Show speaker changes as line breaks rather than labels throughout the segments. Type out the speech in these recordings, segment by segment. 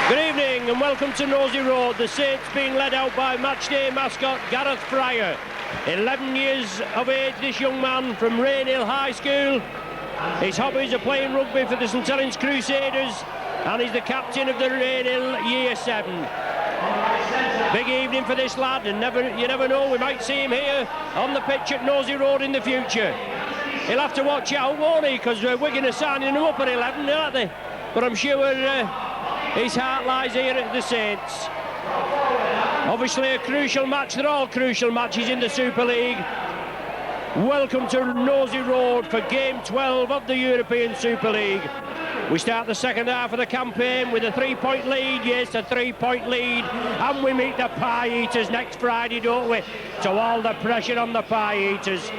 Good evening and welcome to Nosey Road. The Saints being led out by matchday mascot Gareth Fryer. 11 years of age, this young man from Rainhill High School. His hobbies are playing rugby for the St Helens Crusaders, and he's the captain of the Rainhill Year 7. Big evening for this lad, and you never know, we might see him here on the pitch at Nosey Road in the future. He'll have to watch out, won't he? Because Wigan are signing him up at 11, aren't they? But I'm sure his heart lies here at the Saints. Obviously a crucial match. They're all crucial matches in the Super League. Welcome to Nosey Road for Game 12 of the European Super League. We start the second half of the campaign with a 3-point lead. Yes, a 3-point lead. And we meet the Pie Eaters next Friday, don't we? So all the pressure on the Pie Eaters.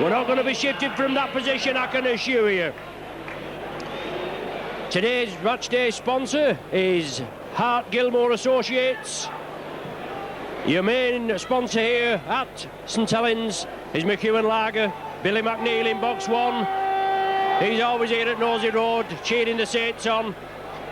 We're not going to be shifted from that position, I can assure you. Today's matchday sponsor is Hart Gilmore Associates. Your main sponsor here at St Helens is McEwen Lager. Billy McNeil in box 1. He's always here at Nosey Road cheering the Saints on.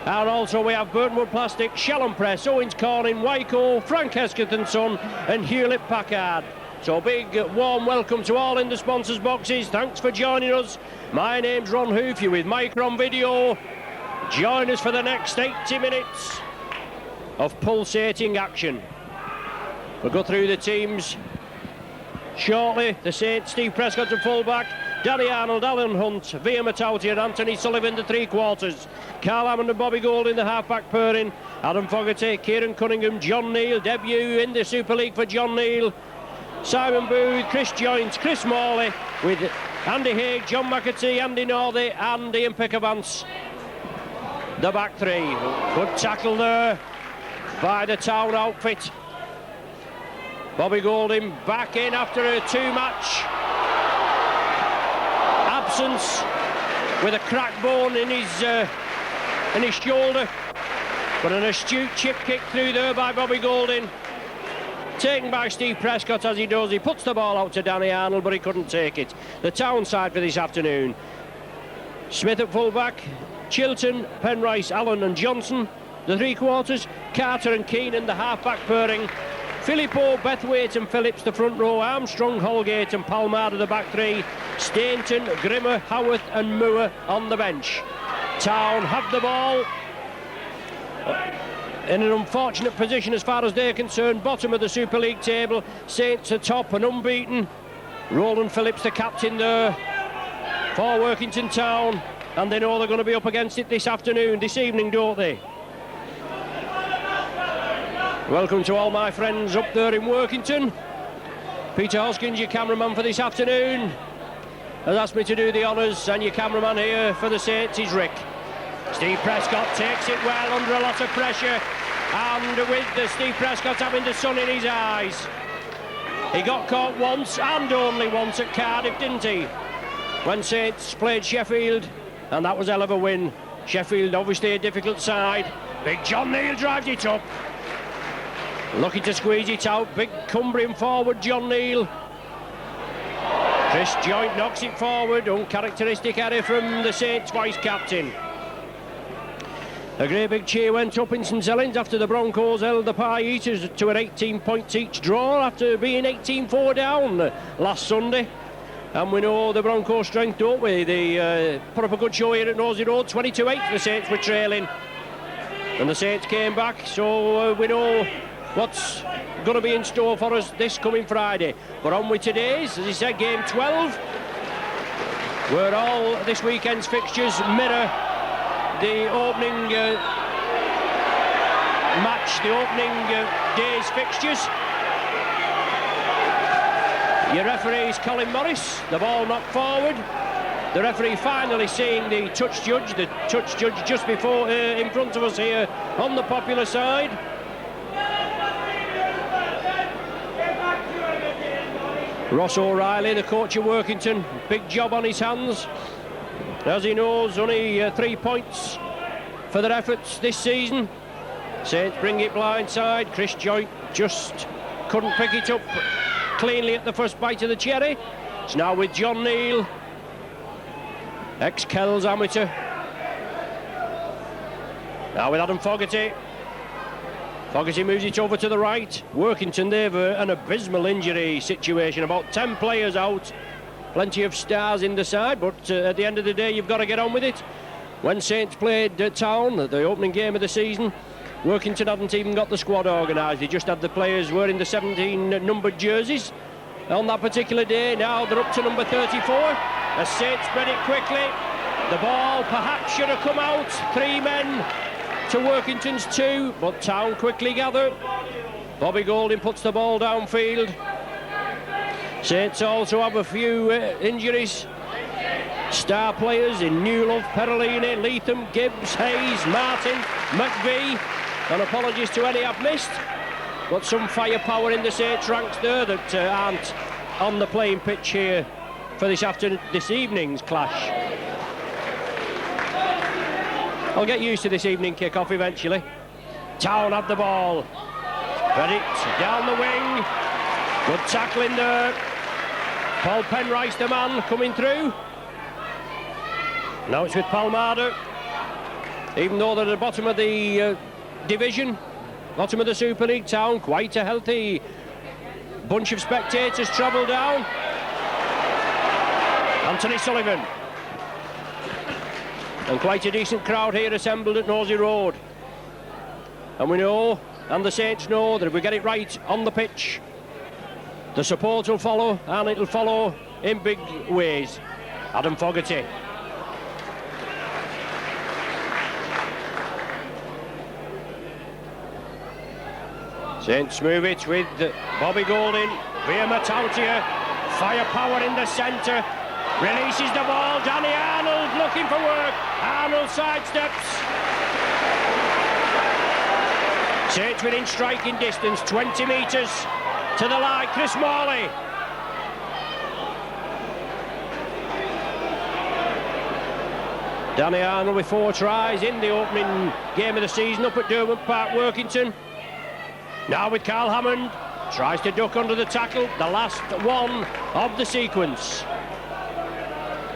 And also we have Burtonwood Plastic, Shallon Press, Owens Corning, Wyco, Frank Hesketh and Son and Hewlett Packard. So big warm welcome to all in the sponsors boxes. Thanks for joining us. My name's Ron Hoof, you with Micron Video. Join us for the next 80 minutes of pulsating action. We'll go through the teams shortly. The Saints, Steve Prescott at fullback, Danny Arnold, Alan Hunt, Via Matauti and Anthony Sullivan, the three quarters. Carl Hammond and Bobby Gould in the half-back pairing. Adam Fogarty, Kieran Cunningham, John Neal, debut in the Super League for John Neal. Simon Booth, Chris Joynt, Chris Morley with Andy Haig, John McAtee, Andy Northey and Ian Pickavance. The back three. Good tackle there by the Town outfit. Bobby Golding back in after a 2-match absence with a cracked bone in his shoulder. But an astute chip kick through there by Bobby Golding. Taken by Steve Prescott as he does. He puts the ball out to Danny Arnold, but he couldn't take it. The Town side for this afternoon. Smith at fullback. Chilton, Penrice, Allen and Johnson, the three quarters. Carter and Keenan, the half-back pairing. Philippo, Bethwaite and Phillips, the front row. Armstrong, Holgate and Palmada, the back three. Stainton, Grimmer, Howarth and Moore on the bench. Town have the ball in an unfortunate position as far as they're concerned. Bottom of the Super League table. Saints are top and unbeaten. Roland Phillips, the captain there for Workington Town. And they know they're going to be up against it this evening, don't they? Welcome to all my friends up there in Workington. Peter Hoskins, your cameraman for this afternoon, has asked me to do the honours, and your cameraman here for the Saints is Rick. Steve Prescott takes it well under a lot of pressure, and with Steve Prescott having the sun in his eyes. He got caught once and only once at Cardiff, didn't he? When Saints played Sheffield. And that was a hell of a win. Sheffield, obviously a difficult side. Big John Neal drives it up. Lucky to squeeze it out. Big Cumbrian forward, John Neal. Chris Joynt knocks it forward. Uncharacteristic error from the Saints vice captain. A great big cheer went up in St Helens after the Broncos held the Pie Eaters to an 18 points each draw after being 18-4 down last Sunday. And we know the Broncos' strength, don't we? They put up a good show here at Nosey Road. 22-8 the Saints were trailing. And the Saints came back, so we know what's going to be in store for us this coming Friday. But on with today's, as he said, Game 12, where all this weekend's fixtures mirror the opening match, the opening day's fixtures. Your referee is Colin Morris, the ball knocked forward. The referee finally seeing the touch judge just before in front of us here on the popular side. Ross O'Reilly, the coach of Workington, big job on his hands. As he knows, only 3 points for their efforts this season. Saints bring it blindside. Chris Joynt just couldn't pick it up cleanly at the first bite of the cherry. It's now with John Neal, ex-Kells amateur. Now with Adam Fogarty. Fogarty moves it over to the right. Workington, they've an abysmal injury situation. About 10 players out. Plenty of stars in the side, but at the end of the day, you've got to get on with it. When Saints played Town, the opening game of the season, Workington hadn't even got the squad organised. They just had the players wearing the 17 numbered jerseys on that particular day. Now they're up to number 34. As Saints spread it quickly. The ball perhaps should have come out. 3 men to Workington's 2, but Town quickly gathered. Bobby Golding puts the ball downfield. Saints also have a few injuries. Star players in Newlove, Perolini, Leatham, Gibbs, Hayes, Martin, McVie. And apologies to any I've missed. But some firepower in the Saints ranks there that aren't on the playing pitch here for this evening's clash. I'll get used to this evening kick-off eventually. Town had the ball. Spread it down the wing. Good tackling there. Paul Penrice, the man, coming through. Now it's with Palmada. Even though they're at the bottom of the division, bottom of the Super League, Town, quite a healthy bunch of spectators travel down. Anthony Sullivan. And quite a decent crowd here assembled at Nosey Road. And we know, and the Saints know, that if we get it right on the pitch, the support will follow, and it'll follow in big ways. Adam Fogarty. Saints move it with Bobby Golding via Matautia. Firepower in the centre. Releases the ball. Danny Arnold looking for work. Arnold sidesteps. Saints within striking distance, 20 metres to the line. Chris Morley. Danny Arnold with 4 tries in the opening game of the season up at Derwent Park, Workington. Now with Carl Hammond. Tries to duck under the tackle. The last one of the sequence.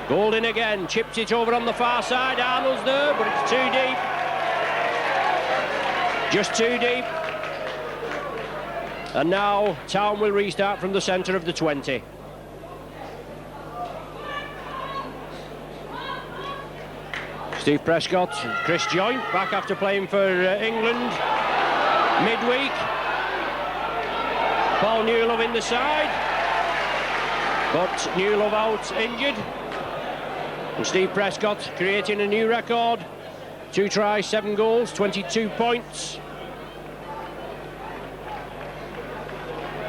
Golding again, chips it over on the far side. Arnold's there, but it's too deep. Just too deep. And now Town will restart from the centre of the 20. Steve Prescott, Chris Joynt back after playing for England midweek. Paul Newlove in the side, but Newlove out injured. And Steve Prescott creating a new record. 2 tries, 7 goals, 22 points.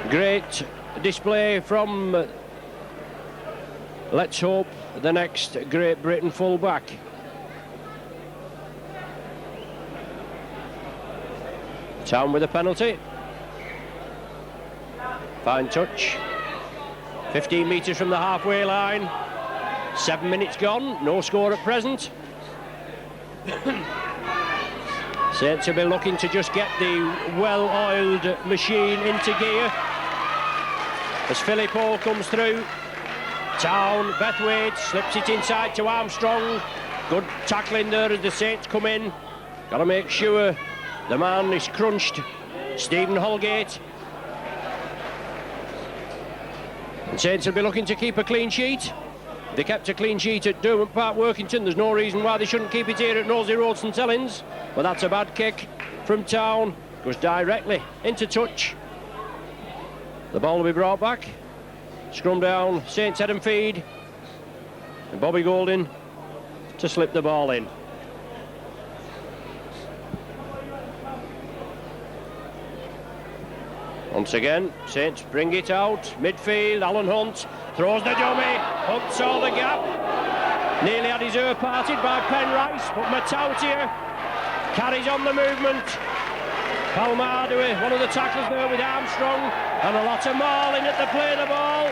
Great display from, let's hope, the next Great Britain full-back. Town with a penalty. Fine touch. 15 metres from the halfway line. 7 minutes gone, no score at present. Saints will be looking to just get the well-oiled machine into gear. As Philippo comes through. Town, Bethwaite slips it inside to Armstrong. Good tackling there as the Saints come in. Got to make sure the man is crunched. Stephen Holgate. And Saints will be looking to keep a clean sheet. They kept a clean sheet at Derwent Park, Workington. There's no reason why they shouldn't keep it here at Nosey Road, St Helens. But that's a bad kick from Town. Goes directly into touch. The ball will be brought back. Scrum down, Saints head and feed. And Bobby Golding to slip the ball in. Once again, Saints bring it out. Midfield, Alan Hunt throws the dummy. Hunt saw the gap. Nearly had his ear parted by Penrice, but Matautia carries on the movement. Palmada, one of the tacklers there with Armstrong, and a lot of mauling at the play of the ball.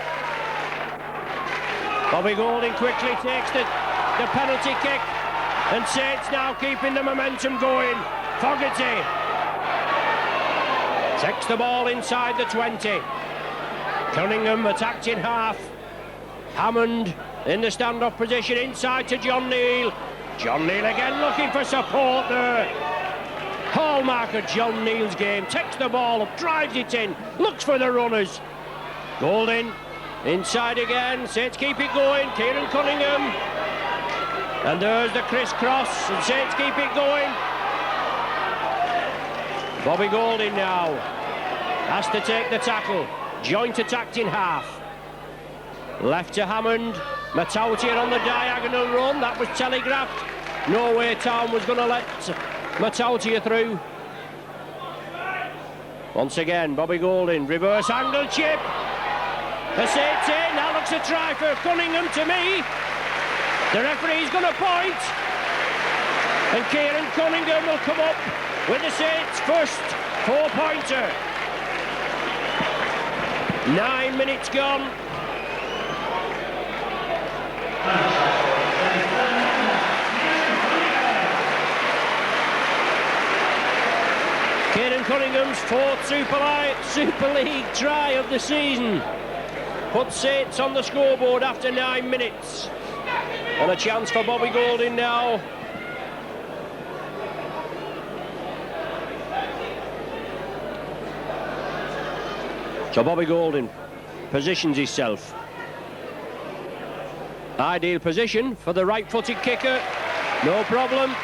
Bobby Golding quickly takes the penalty kick, and Saints now keeping the momentum going. Fogarty takes the ball inside the 20. Cunningham attacked in half. Hammond in the standoff position inside to John Neal. John Neal again looking for support there. Ball marker John Neal's game. Takes the ball up, drives it in, looks for the runners. Golding, inside again. Saints keep it going. Kieran Cunningham. And there's the crisscross, and Saints keep it going. Bobby Golding now has to take the tackle. Joint attacked in half. Left to Hammond. Matautia on the diagonal run. That was telegraphed. No way Town was going to let Matautia through. Once again, Bobby Golding. Reverse angle chip. The Saints in. That looks a try for Cunningham to me. The referee's going to point. And Kieran Cunningham will come up with the Saints' first 4-pointer. 9 minutes gone. Kieran Cunningham's fourth Super League try of the season puts Saints on the scoreboard after 9 minutes. And a chance for Bobby Golding now. So Bobby Golding positions himself. Ideal position for the right-footed kicker. No problem.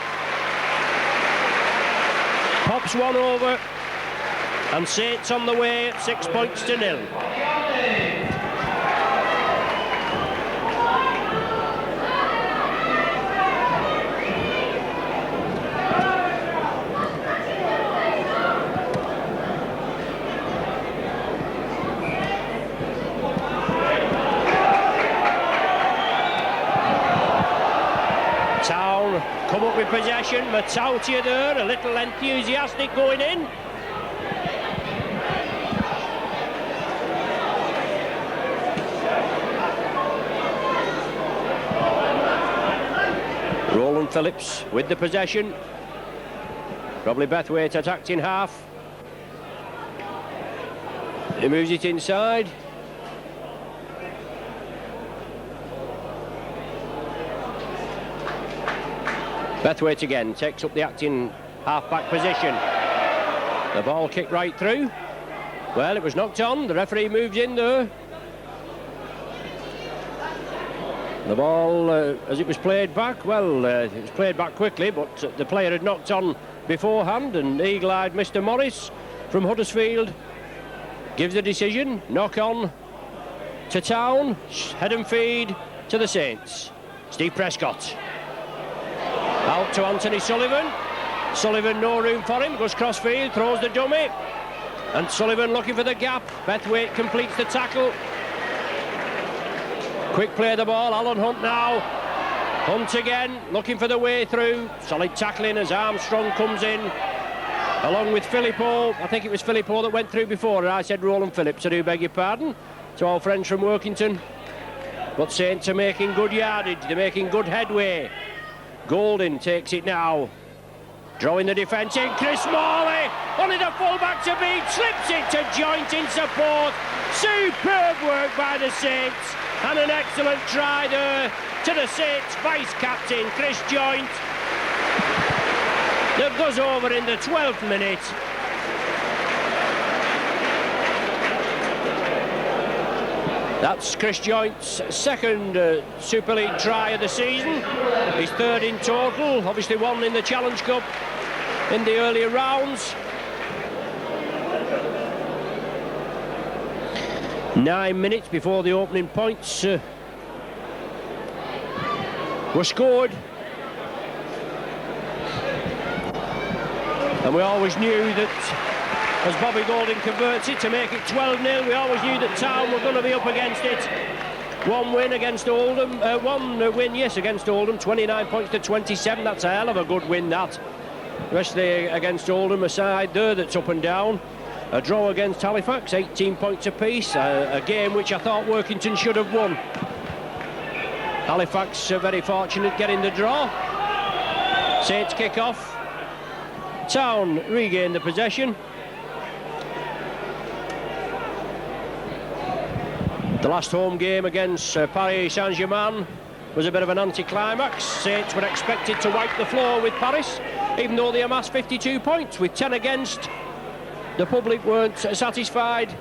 Pops one over. And Saints on the way at 6 points to 0. Come up with possession, Matautia there, a little enthusiastic going in. Roland Phillips with the possession. Probably Bethwaite attacked in half. He moves it inside. Bethwaite again takes up the acting half-back position. The ball kicked right through. Well, it was knocked on. The referee moves in there. The ball, as it was played back, well, it was played back quickly, but the player had knocked on beforehand, and eagle-eyed Mr. Morris from Huddersfield gives the decision. Knock on to Town, head and feed to the Saints. Steve Prescott. Out to Anthony Sullivan. Sullivan, no room for him, goes crossfield, throws the dummy. And Sullivan looking for the gap. Bethwaite completes the tackle. Quick play of the ball, Alan Hunt now. Hunt again, looking for the way through. Solid tackling as Armstrong comes in. Along with Philippou. I think it was Philippou that went through before, and I said Roland Phillips, I do beg your pardon. To our friends from Workington. But Saints are making good yardage, they're making good headway. Golding takes it now. Drawing the defence in, Chris Morley, only the full-back to beat, slips it to Joint in support. Superb work by the Saints, and an excellent try there to the Saints vice-captain, Chris Joint. That goes over in the 12th minute. That's Chris Joint's second Super League try of the season. His third in total, obviously one in the Challenge Cup in the earlier rounds. 9 minutes before the opening points were scored. And we always knew that as Bobby Golding converts it to make it 12-0, we always knew that Town were going to be up against it. One win against Oldham, against Oldham, 29 points to 27. That's a hell of a good win, that. Especially against Oldham, a side there that's up and down. A draw against Halifax, 18 points apiece, a game which I thought Workington should have won. Halifax very fortunate getting the draw. Saints kick off. Town regain the possession. The last home game against Paris Saint-Germain was a bit of an anticlimax. Saints were expected to wipe the floor with Paris. even though they amassed 52 points with 10 against. The public weren't satisfied,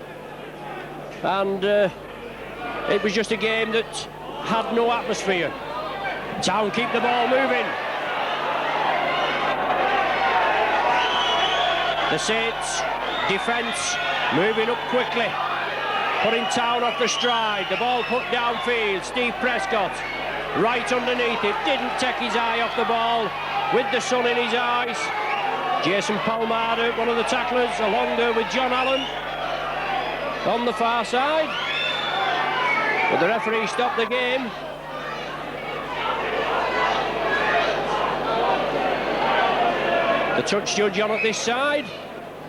and it was just a game that had no atmosphere. Town keep the ball moving. The Saints defence moving up quickly, putting Town off the stride. The ball put downfield. Steve Prescott right underneath it, didn't take his eye off the ball with the sun in his eyes. Jason Palmada, one of the tacklers, along there with John Allen on the far side. But the referee stopped the game. The touch judge on at this side.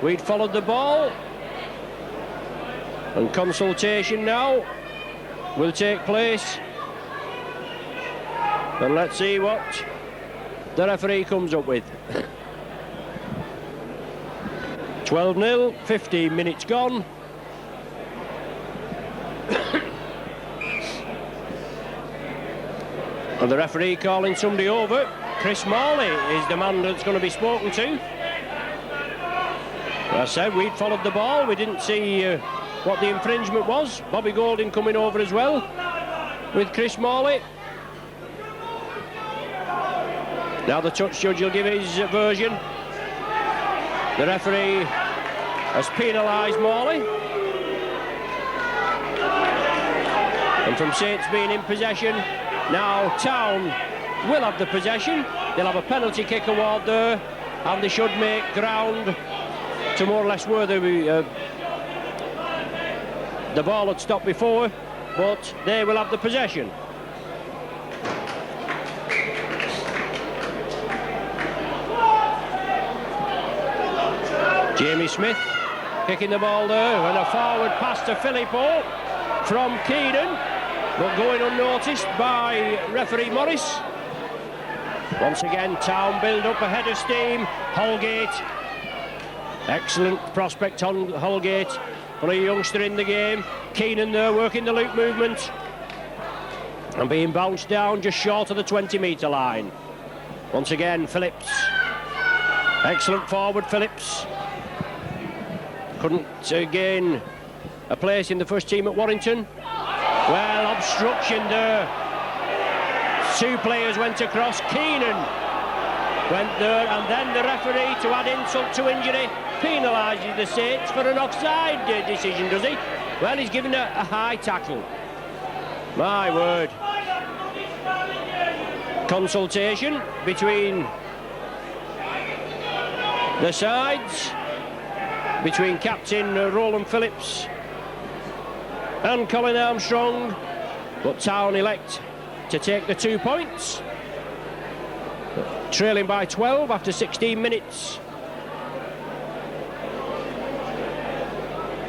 We'd followed the ball. And consultation now will take place. And let's see what the referee comes up with. 12-0, 15 minutes gone. And the referee calling somebody over. Chris Morley is the man that's going to be spoken to. As I said, we'd followed the ball. We didn't see what the infringement was. Bobby Golding coming over as well with Chris Morley. Now the touch judge will give his version. The referee has penalised Morley. And from Saints being in possession, now Town will have the possession. They'll have a penalty kick award there, and they should make ground to more or less where the ball had stopped before, but they will have the possession. Jamie Smith kicking the ball there, and a forward pass to Filippo from Keenan, but going unnoticed by referee Morris. Once again, Town build up ahead of steam. Holgate, excellent prospect on Holgate for a youngster in the game. Keenan there working the loop movement and being bounced down just short of the 20-metre line. Once again, Phillips, excellent forward Phillips. Couldn't gain a place in the first team at Warrington. Well, obstruction there. Two players went across. Keenan went there, and then the referee, to add insult to injury, penalises the Saints for an offside decision, does he? Well, he's given a high tackle. My word. Consultation between the sides, between Captain Roland Phillips and Colin Armstrong, but Town elect to take the 2 points, trailing by 12 after 16 minutes.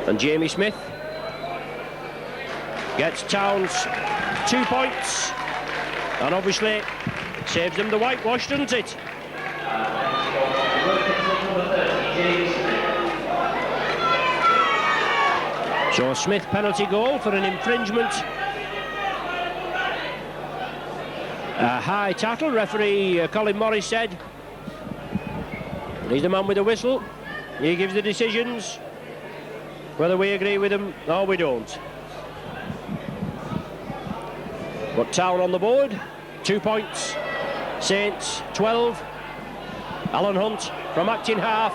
And Jamie Smith gets Town's 2 points, and obviously saves them the whitewash, doesn't it? So Smith penalty goal for an infringement. A high tackle, referee Colin Morris said. He's the man with the whistle. He gives the decisions. Whether we agree with him or we don't. But Town on the board, 2 points. Saints 12. Alan Hunt from acting half.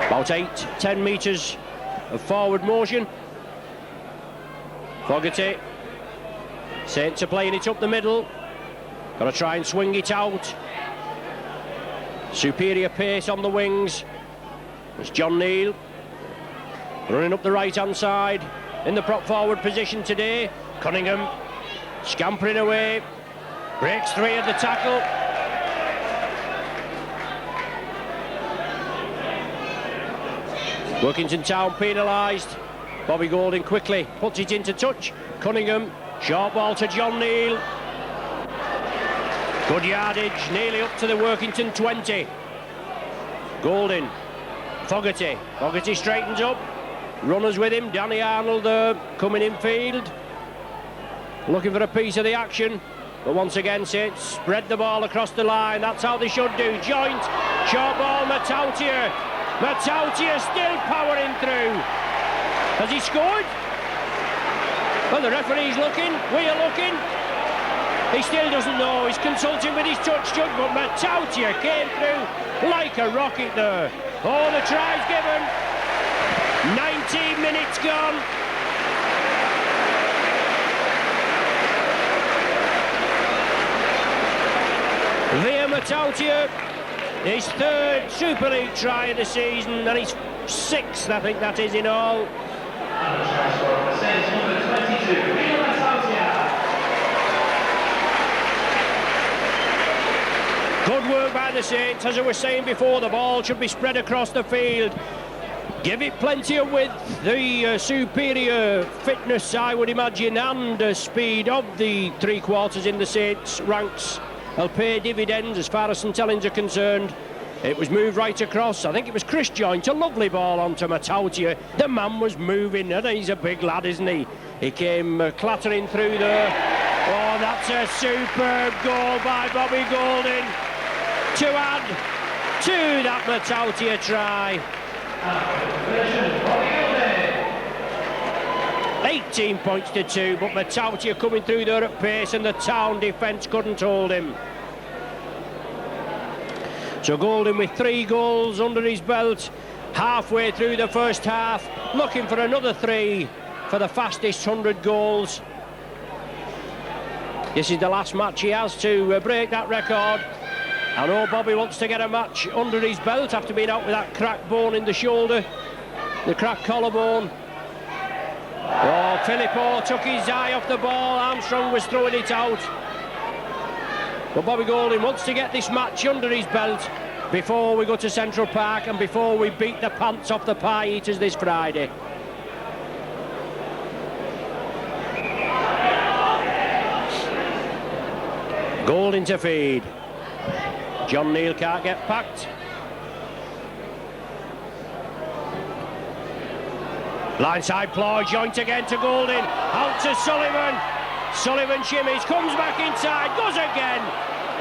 About 8-10 metres of forward motion. Fogarty. Saints are playing it up the middle. Got to try and swing it out. Superior pace on the wings. It's John Neal running up the right-hand side in the prop forward position today. Cunningham scampering away. Breaks 3 at the tackle. Workington Town penalised. Bobby Golding quickly puts it into touch. Cunningham, short ball to John Neal. Good yardage, nearly up to the Workington 20. Golding, Fogarty. Fogarty straightens up. Runners with him. Danny Arnold coming in field, looking for a piece of the action. But once again, Saints spread the ball across the line. That's how they should do. Joint, short ball, Matautia. Matautia still powering through. Has he scored? Well, the referee's looking. We are looking. He still doesn't know. He's consulting with his touch judge, but Matautia came through like a rocket there. Oh, the try's given. 19 minutes gone. Via Matautia, his third Super League try of the season, and his sixth, I think that is, in all. Good work by the Saints. As I was saying before, the ball should be spread across the field. Give it plenty of width. The superior fitness, I would imagine, and speed of the three-quarters in the Saints ranks will pay dividends as far as St Helens are concerned. It was moved right across. I think it was Chris Joint, a lovely ball onto Matautia. The man was moving, and he's a big lad, isn't he? He came clattering through there. Oh, that's a superb goal by Bobby Golding to add to that Matautia try. 18 points to 2, but Matautia coming through there at pace, and the Town defence couldn't hold him. So Golding with 3 goals under his belt, halfway through the first half, looking for another 3 for the fastest 100 goals. This is the last match he has to break that record. I know Bobby wants to get a match under his belt after being out with that cracked bone in the shoulder, the cracked collarbone. Oh, Filippo took his eye off the ball. Armstrong was throwing it out. But Bobby Golding wants to get this match under his belt before we go to Central Park and before we beat the pants off the pie eaters this Friday. Golding to feed. John Neal can't get packed. Blindside ploy, Joint again to Golding. Out to Sullivan. Sullivan shimmies, comes back inside, goes again.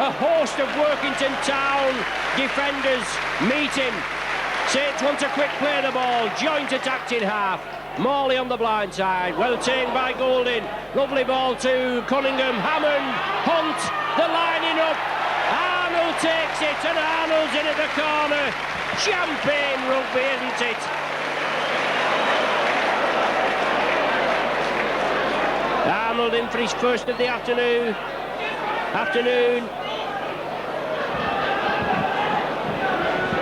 A host of Workington Town defenders meet him. Saints want to quick play the ball. Joint attacked in half. Morley on the blind side. Well taken by Golding. Lovely ball to Cunningham. Hammond, Hunt, the lining up. Arnold takes it, and Arnold's in at the corner. Champagne rugby, isn't it? Arnold in for his first of the afternoon.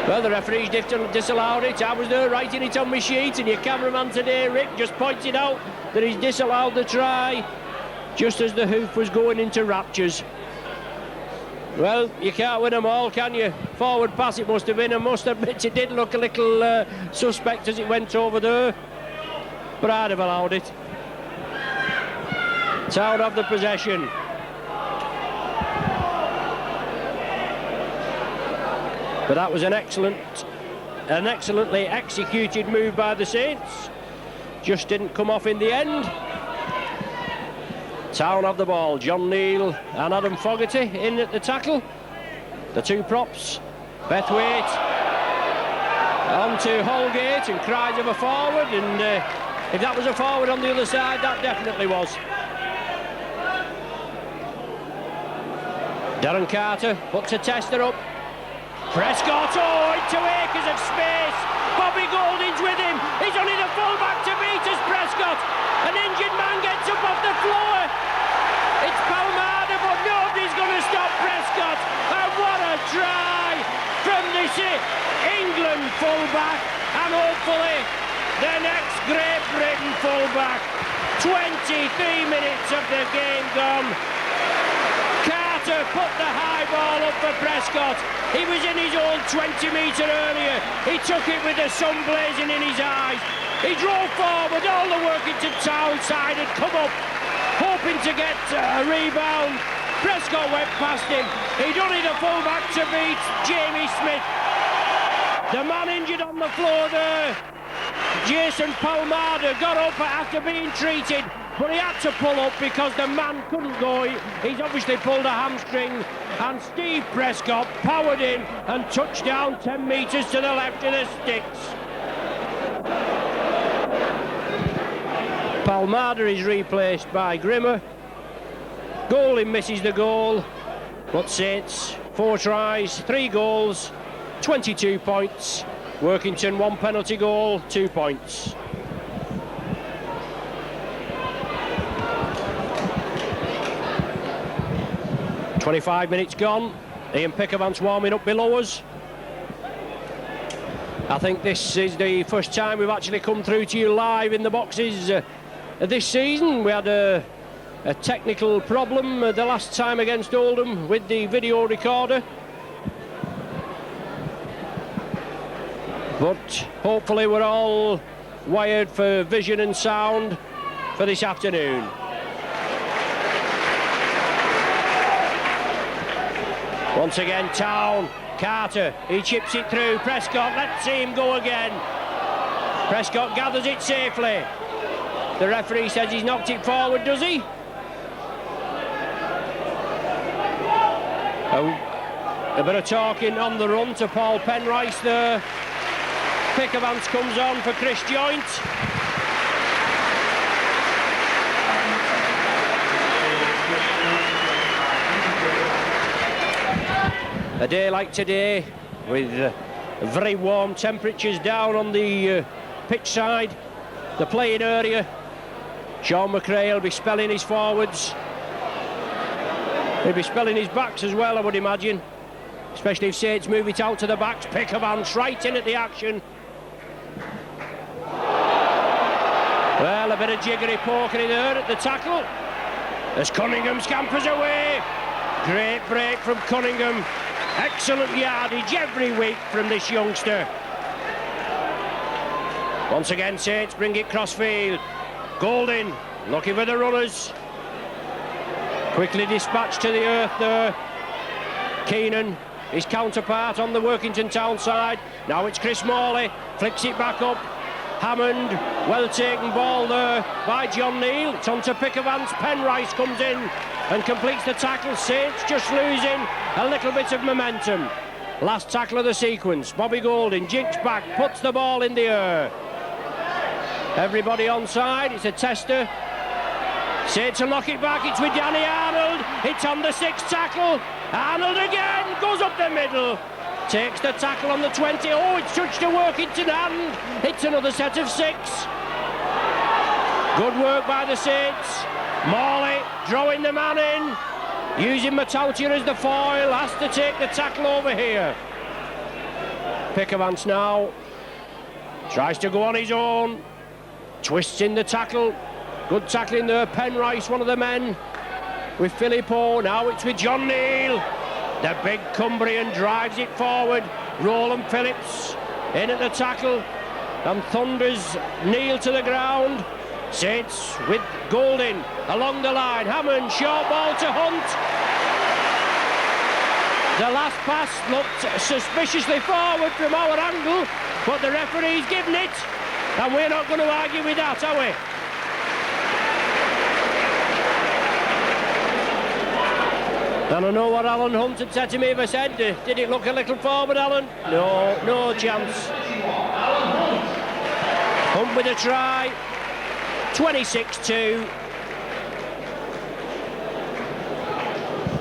Well, the referee's disallowed it. I was there writing it on my sheet, and your cameraman today, Rick, just pointed out that he's disallowed the try just as the hoof was going into raptures. Well, you can't win them all, can you? Forward pass it must have been, and must admit it did look a little suspect as it went over there, but I'd have allowed it. Town of the possession. But that was an excellently executed move by the Saints. Just didn't come off in the end. Town of the ball. John Neal and Adam Fogarty in at the tackle. The two props. Bethwaite on to Holgate, and cries of a forward, and if that was a forward on the other side, that definitely was. Darren Carter puts a tester up. Prescott, oh, into acres of space. Bobby Golding's with him. He's only the full-back to beat us, Prescott. An injured man gets up off the floor. It's Palmada, but nobody's going to stop Prescott. And what a try from this England full-back. And hopefully the next Great Britain full-back. 23 minutes of the game gone. Carter put the high ball up for Prescott. He was in his own 20-metre earlier. He took it with the sun blazing in his eyes. He drove forward. All the Workington Town side had come up, hoping to get a rebound. Prescott went past him. He'd only the full-back to beat Jamie Smith. The man injured on the floor there, Jason Palmada, got up after being treated but he had to pull up because the man couldn't go. He's obviously pulled a hamstring, and Steve Prescott powered in and touched down 10 metres to the left of the sticks. Palmada is replaced by Grimmer. Golding misses the goal, but Saints 4 tries, 3 goals, 22 points. Workington 1 penalty goal, 2 points. "25 minutes gone. Ian Pickavant's warming up below us. I think this is the first time we've actually come through to you live in the boxes this season. We had a technical problem the last time against Oldham with the video recorder. But hopefully we're all wired for vision and sound for this afternoon. Once again, Town, Carter, he chips it through, Prescott, let's see him go again. Prescott gathers it safely. The referee says he's knocked it forward, does he? A bit of talking on the run to Paul Penrice there. Pickavant comes on for Chris Joint. A day like today, with very warm temperatures down on the pitch side, the playing area. Sean McRae will be spelling his forwards. He'll be spelling his backs as well, I would imagine. Especially if Saints move it out to the backs. Pickavant's right in at the action. Well, a bit of jiggery pokery there at the tackle. As Cunningham scampers away. Great break from Cunningham. Excellent yardage every week from this youngster. Once again, Saints bring it crossfield. Golding looking for the runners. Quickly dispatched to the earth there. Keenan, his counterpart on the Workington Town side. Now it's Chris Morley, flicks it back up. Hammond, well taken ball there by John Neal. It's on to Pickavant's. Penrice comes in and completes the tackle. Saints just losing a little bit of momentum. Last tackle of the sequence. Bobby Golding jinks back, puts the ball in the air. Everybody onside. It's a tester. Saints will knock it back. It's with Danny Arnold. It's on the 6th tackle. Arnold again goes up the middle. Takes the tackle on the 20. Oh, it's touched a Workington hand. It's another set of 6. Good work by the Saints. Morley drawing the man in. Using Matautia as the foil. Has to take the tackle over here. Pickavant now. Tries to go on his own. Twists in the tackle. Good tackling there. Penrice, one of the men. With Philippo. Now it's with John Neal. The big Cumbrian drives it forward. Roland Phillips in at the tackle and thunders Neal to the ground. Saints with Golding along the line. Hammond, short ball to Hunt. The last pass looked suspiciously forward from our angle, but the referee's given it, and we're not going to argue with that, are we? And I know what Alan Hunt had said to me if I said, did it look a little forward, Alan? No chance. Hunt with a try, 26-2.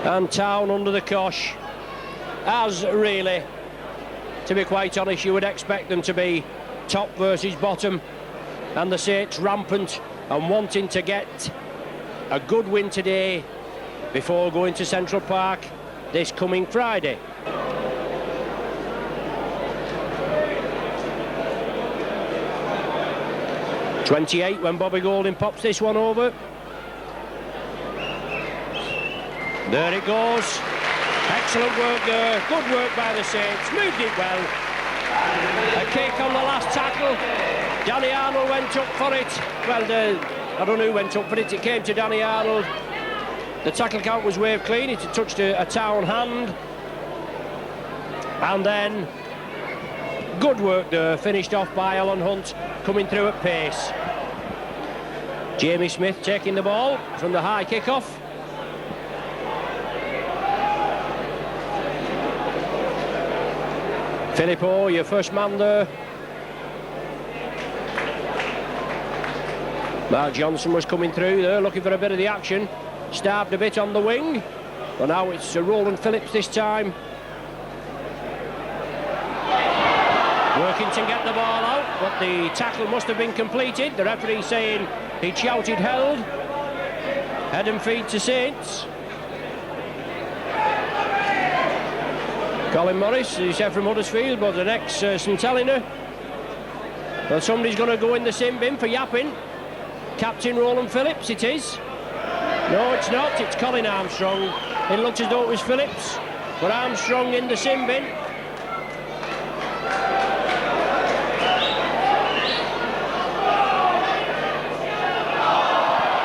And Town under the cosh. As really, to be quite honest, you would expect them to be top versus bottom. And the Saints rampant and wanting to get a good win today before going to Central Park this coming Friday. .28 when Bobby Golding pops this one over. There it goes. Excellent work there. Good work by the Saints. Moved it well. A kick on the last tackle. Danny Arnold went up for it. Well, I don't know who went up for it. It came to Danny Arnold. The tackle count was waved clean. It had touched a Town hand. And then good work there, finished off by Alan Hunt, coming through at pace. Jamie Smith taking the ball from the high kick-off. Filippo, your first man there. Mark Johnson was coming through there, looking for a bit of the action. Starved a bit on the wing. But now it's Roland Phillips this time. Workington get the ball out, but the tackle must have been completed. The referee saying he'd shouted held. Head and feet to Saints. Colin Morris, who's here from Huddersfield, but the next St Helena. Well, somebody's going to go in the sin bin for yapping. Captain Roland Phillips, it is. No, it's not, it's Colin Armstrong. It looks as though it was Phillips, but Armstrong in the sin bin.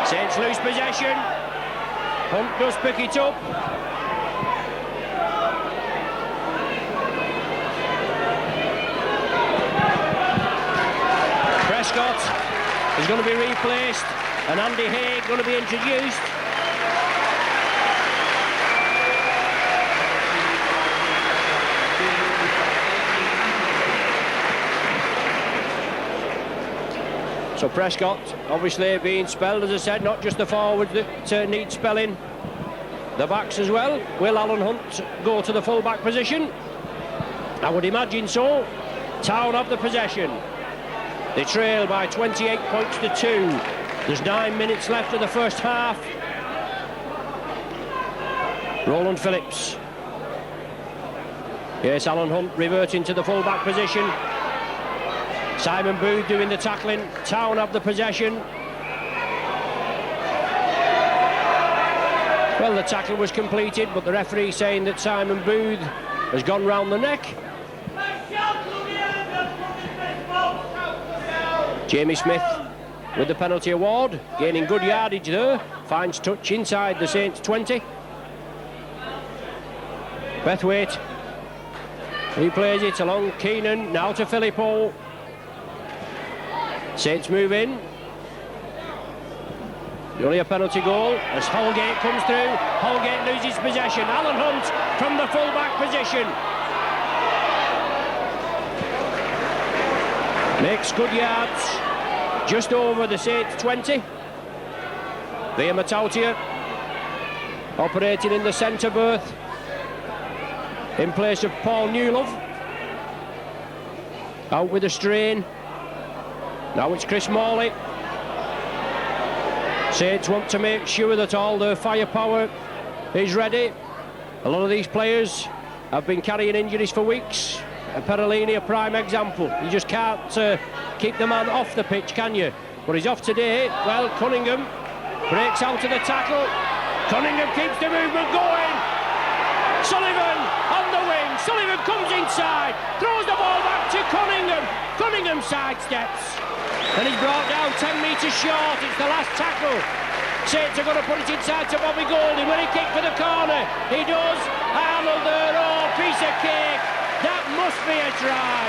Saints lose possession. Hunt does pick it up. Prescott is going to be replaced, and Andy Haig going to be introduced. So Prescott obviously being spelled, as I said, not just the forwards that need spelling, the backs as well. Will Alan Hunt go to the full-back position? I would imagine so. Town have the possession. They trail by 28 points to 2. There's 9 minutes left of the first half. Roland Phillips. Yes, Alan Hunt reverting to the full-back position. Simon Booth doing the tackling. Town have the possession. Well, the tackle was completed, but the referee saying that Simon Booth has gone round the neck. Jamie Smith with the penalty award, gaining good yardage there. Finds touch inside the Saints 20. Bethwaite. He plays it along Keenan, now to Filippo. Saints move in. Only a penalty goal as Holgate comes through. Holgate loses possession. Alan Hunt from the full-back position. Makes good yards. Just over the Saints 20. Via Matautia operating in the centre berth in place of Paul Newlove. Out with a strain. Now it's Chris Morley. Saints want to make sure that all their firepower is ready. A lot of these players have been carrying injuries for weeks. Perellini, a prime example. You just can't keep the man off the pitch, can you? But he's off today. Well, Cunningham breaks out of the tackle. Cunningham keeps the movement going. Sullivan on the wing. Sullivan comes inside, throws the ball back to Cunningham. Cunningham sidesteps. And he's brought down 10 metres short. It's the last tackle. Saints are going to put it inside to Bobby Golding. When he kick for the corner, he does. Arnold there, oh, piece of cake. That must be a try.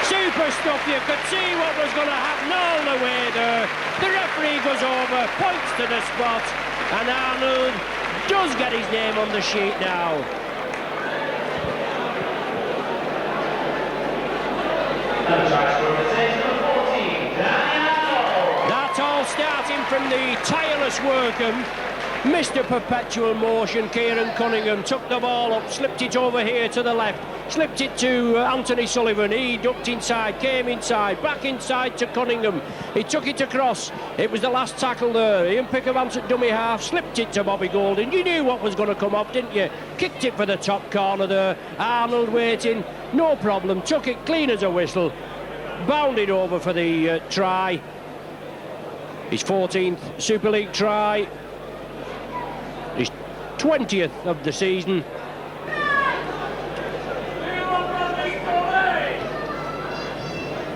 Super stuff. You could see what was going to happen all the way there. The referee goes over, points to the spot, and Arnold does get his name on the sheet now. That all starting from the tireless Workham. Mr. Perpetual Motion, Kieran Cunningham took the ball up, slipped it over here to the left, slipped it to Anthony Sullivan. He ducked inside, came inside, back inside to Cunningham. He took it across. It was the last tackle there. Ian Pickervance at dummy half, slipped it to Bobby Golding. You knew what was going to come up, didn't you? Kicked it for the top corner there. Arnold waiting, no problem, took it clean as a whistle, bounded over for the try. His 14th Super League try. His 20th of the season.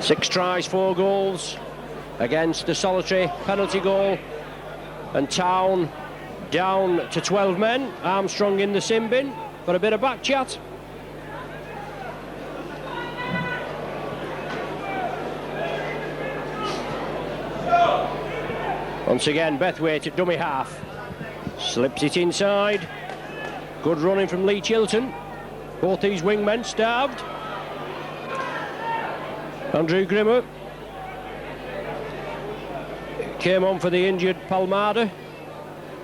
Six tries, 4 goals against a solitary penalty goal. And Town down to 12 men. Armstrong in the sin bin for a bit of back chat. Once again, Bethwaite at dummy half. Slips it inside. Good running from Lee Chilton. Both these wingmen starved. Andrew Grimmer came on for the injured Palmada.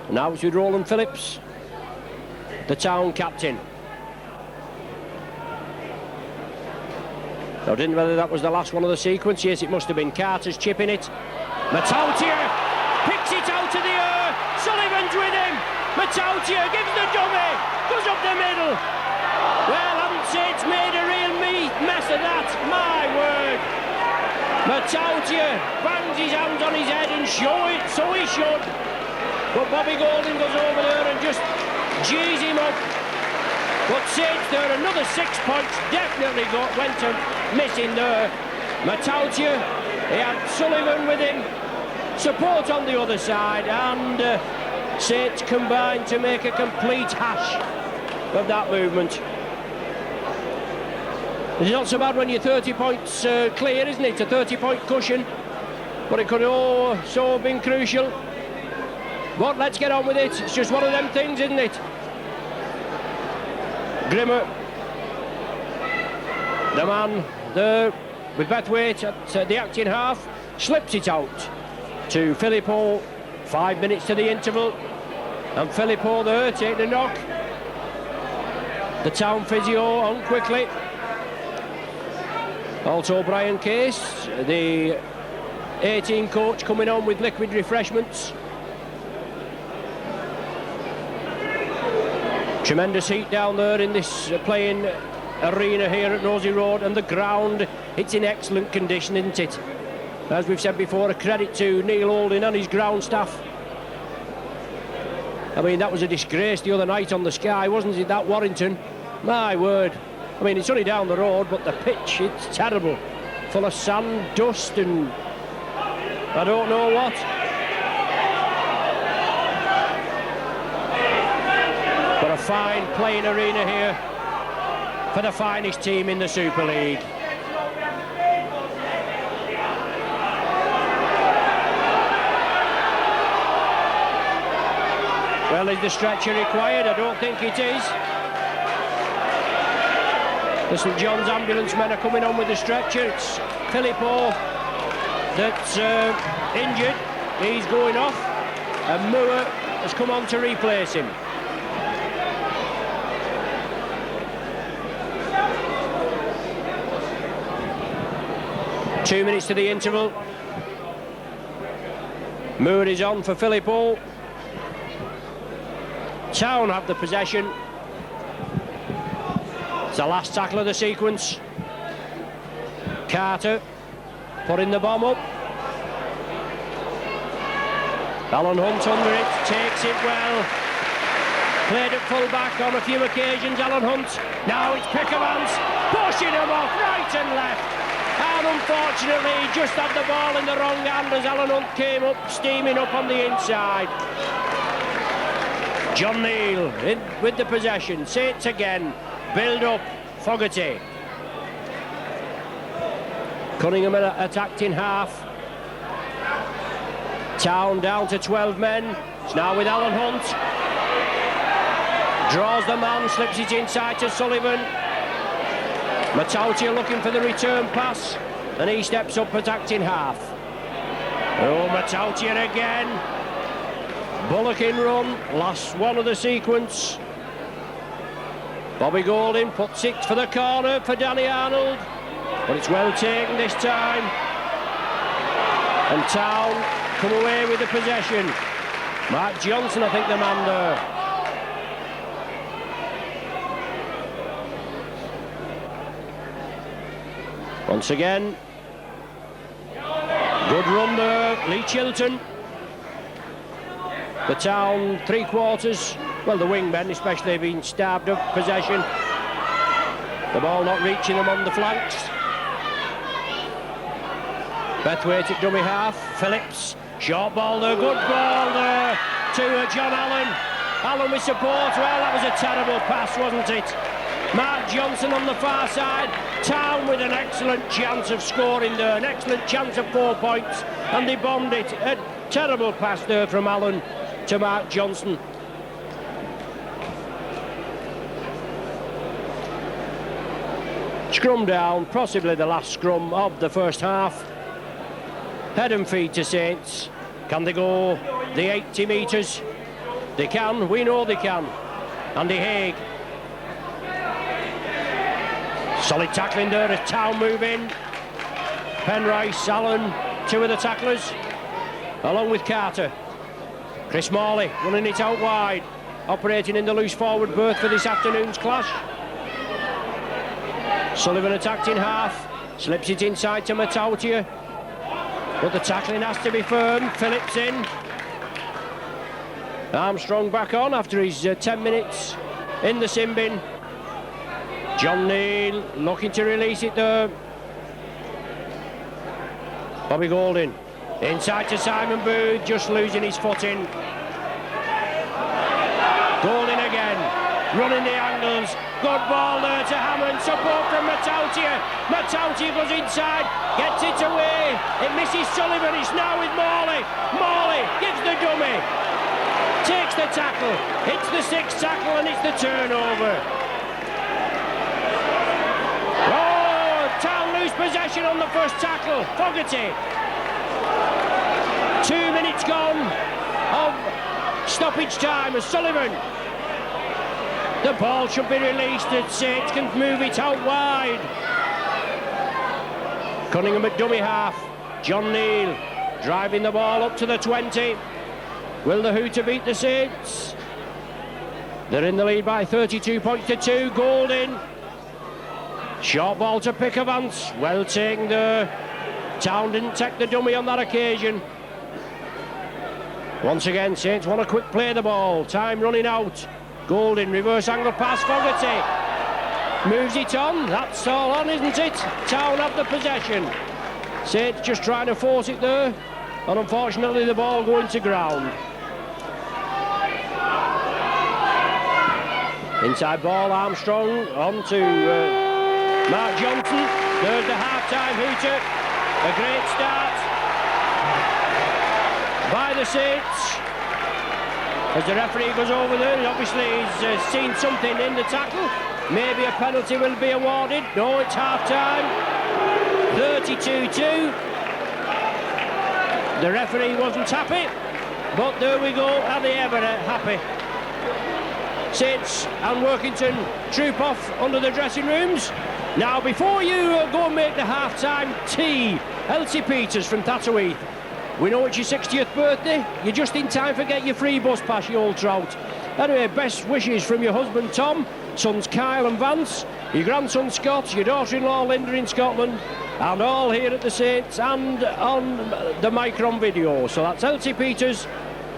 Now it's with Roland Phillips, the town captain. I didn't know whether that was the last one of the sequence. Yes, it must have been. Carter's chipping it. Matautia picks it out of the air. Sullivan's with him. Matautia gives the dummy. Goes up the middle. Well, I haven't said it's made a real mess of that. My word. Matautia bangs his hands on his head and show it, so he should. But Bobby Golding goes over there and just G's him up. But Saints there, another 6 points definitely went to missing there. Matautia, he had Sullivan with him, support on the other side, and Saints combined to make a complete hash of that movement. It's not so bad when you're 30 points clear, isn't it? A 30-point cushion, but it could also have been crucial. But let's get on with it. It's just one of them things, isn't it? Grimmer, the man there with Bethwaite at the acting half, slips it out to Philippou. 5 minutes to the interval, and Philippou there taking a knock. The town physio on quickly. Also Brian Case, the 18 coach, coming on with liquid refreshments. Tremendous heat down there in this playing arena here at Nosey Road, and the ground, it's in excellent condition, isn't it? As we've said before, a credit to Neil Holding and his ground staff. I mean, that was a disgrace the other night on the Sky, wasn't it, that Warrington? My word. I mean, it's only down the road, but the pitch, it's terrible. Full of sand, dust, and I don't know what. But a fine playing arena here for the finest team in the Super League. Well, is the stretcher required? I don't think it is. The St John's ambulance men are coming on with the stretcher. It's Philippou that's injured. He's going off, and Moore has come on to replace him. Two minutes to the interval. Moore is on for Philippou. Town have the possession. It's the last tackle of the sequence. Carter putting the bomb up. Alan Hunt under it, takes it well. Played at full back on a few occasions, Alan Hunt. Now it's Pickermans pushing him off right and left. And unfortunately, he just had the ball in the wrong hand as Alan Hunt came up, steaming up on the inside. John Neal in with the possession. Saints again. Build up. Fogarty. Cunningham attacked in half. Town down to 12 men. It's now with Alan Hunt. Draws the man, slips it inside to Sullivan. Matautia looking for the return pass, and he steps up attacked in half. Oh, Matautia again. Bullock in run, last one of the sequence. Bobby Golding puts it for the corner for Danny Arnold, but it's well taken this time. And Town come away with the possession. Mark Johnson, I think, the man there. Once again, good run there, Lee Chilton. The Town three-quarters, well, the wingmen especially have been starved of possession. The ball not reaching them on the flanks. Bethwaite at dummy half. Phillips, short ball there, good ball there to John Allen. Allen with support. Well, that was a terrible pass, wasn't it? Mark Johnson on the far side. Town with an excellent chance of scoring there, an excellent chance of 4 points, and they bombed it. Terrible pass there from Allen to Mark Johnson. Scrum down, possibly the last scrum of the first half. Head and feet to Saints. Can they go the 80 metres? They can, we know they can. Andy Haig. Solid tackling there as Town move in. Penrice, Allen, two of the tacklers, along with Carter. Chris Morley running it out wide, operating in the loose forward berth for this afternoon's clash. Sullivan attacked in half, slips it inside to Matautia, but the tackling has to be firm. Phillips in. Armstrong back on after his 10 minutes in the sin bin. John Neal looking to release it there. Bobby Golding inside to Simon Booth, just losing his footing. Golding again, running the angles. Good ball there to Hammond, support from Matautia. Matautia goes inside, gets it away. It misses Sullivan, it's now with Morley. Morley gives the dummy, takes the tackle, hits the sixth tackle and it's the turnover. Oh, Town lose possession on the first tackle. Fogarty. 2 minutes gone of stoppage time as Sullivan. The ball should be released and Saints can move it out wide. Cunningham at dummy half. John Neal driving the ball up to the 20. Will the Hooter beat the Saints? They're in the lead by 32 points to 2. Golding. Short ball to Pickavance. Well taken there. Town didn't take the dummy on that occasion. Once again, Saints want a quick play of the ball. Time running out. Golding, reverse angle pass, Fogarty. Moves it on. That's all on, isn't it? Town have the possession. Saints just trying to force it there. And unfortunately, the ball going to ground. Inside ball, Armstrong on to Mark Johnson. There's the half-time Hooter. A great start by the Saints. As the referee goes over there, obviously he's seen something in the tackle. Maybe a penalty will be awarded. No, it's half-time. 32-2. The referee wasn't happy, but there we go. Are they ever happy? Saints and Workington troop off under the dressing rooms. Now, before you go and make the half-time tea, Elsie Peters from Tatooine. We know it's your 60th birthday. You're just in time for get your free bus pass, you old trout. Anyway, best wishes from your husband Tom, sons Kyle and Vance, your grandson Scott, your daughter-in-law Linda in Scotland, and all here at the Saints and on the Micron video. So that's Elsie Peters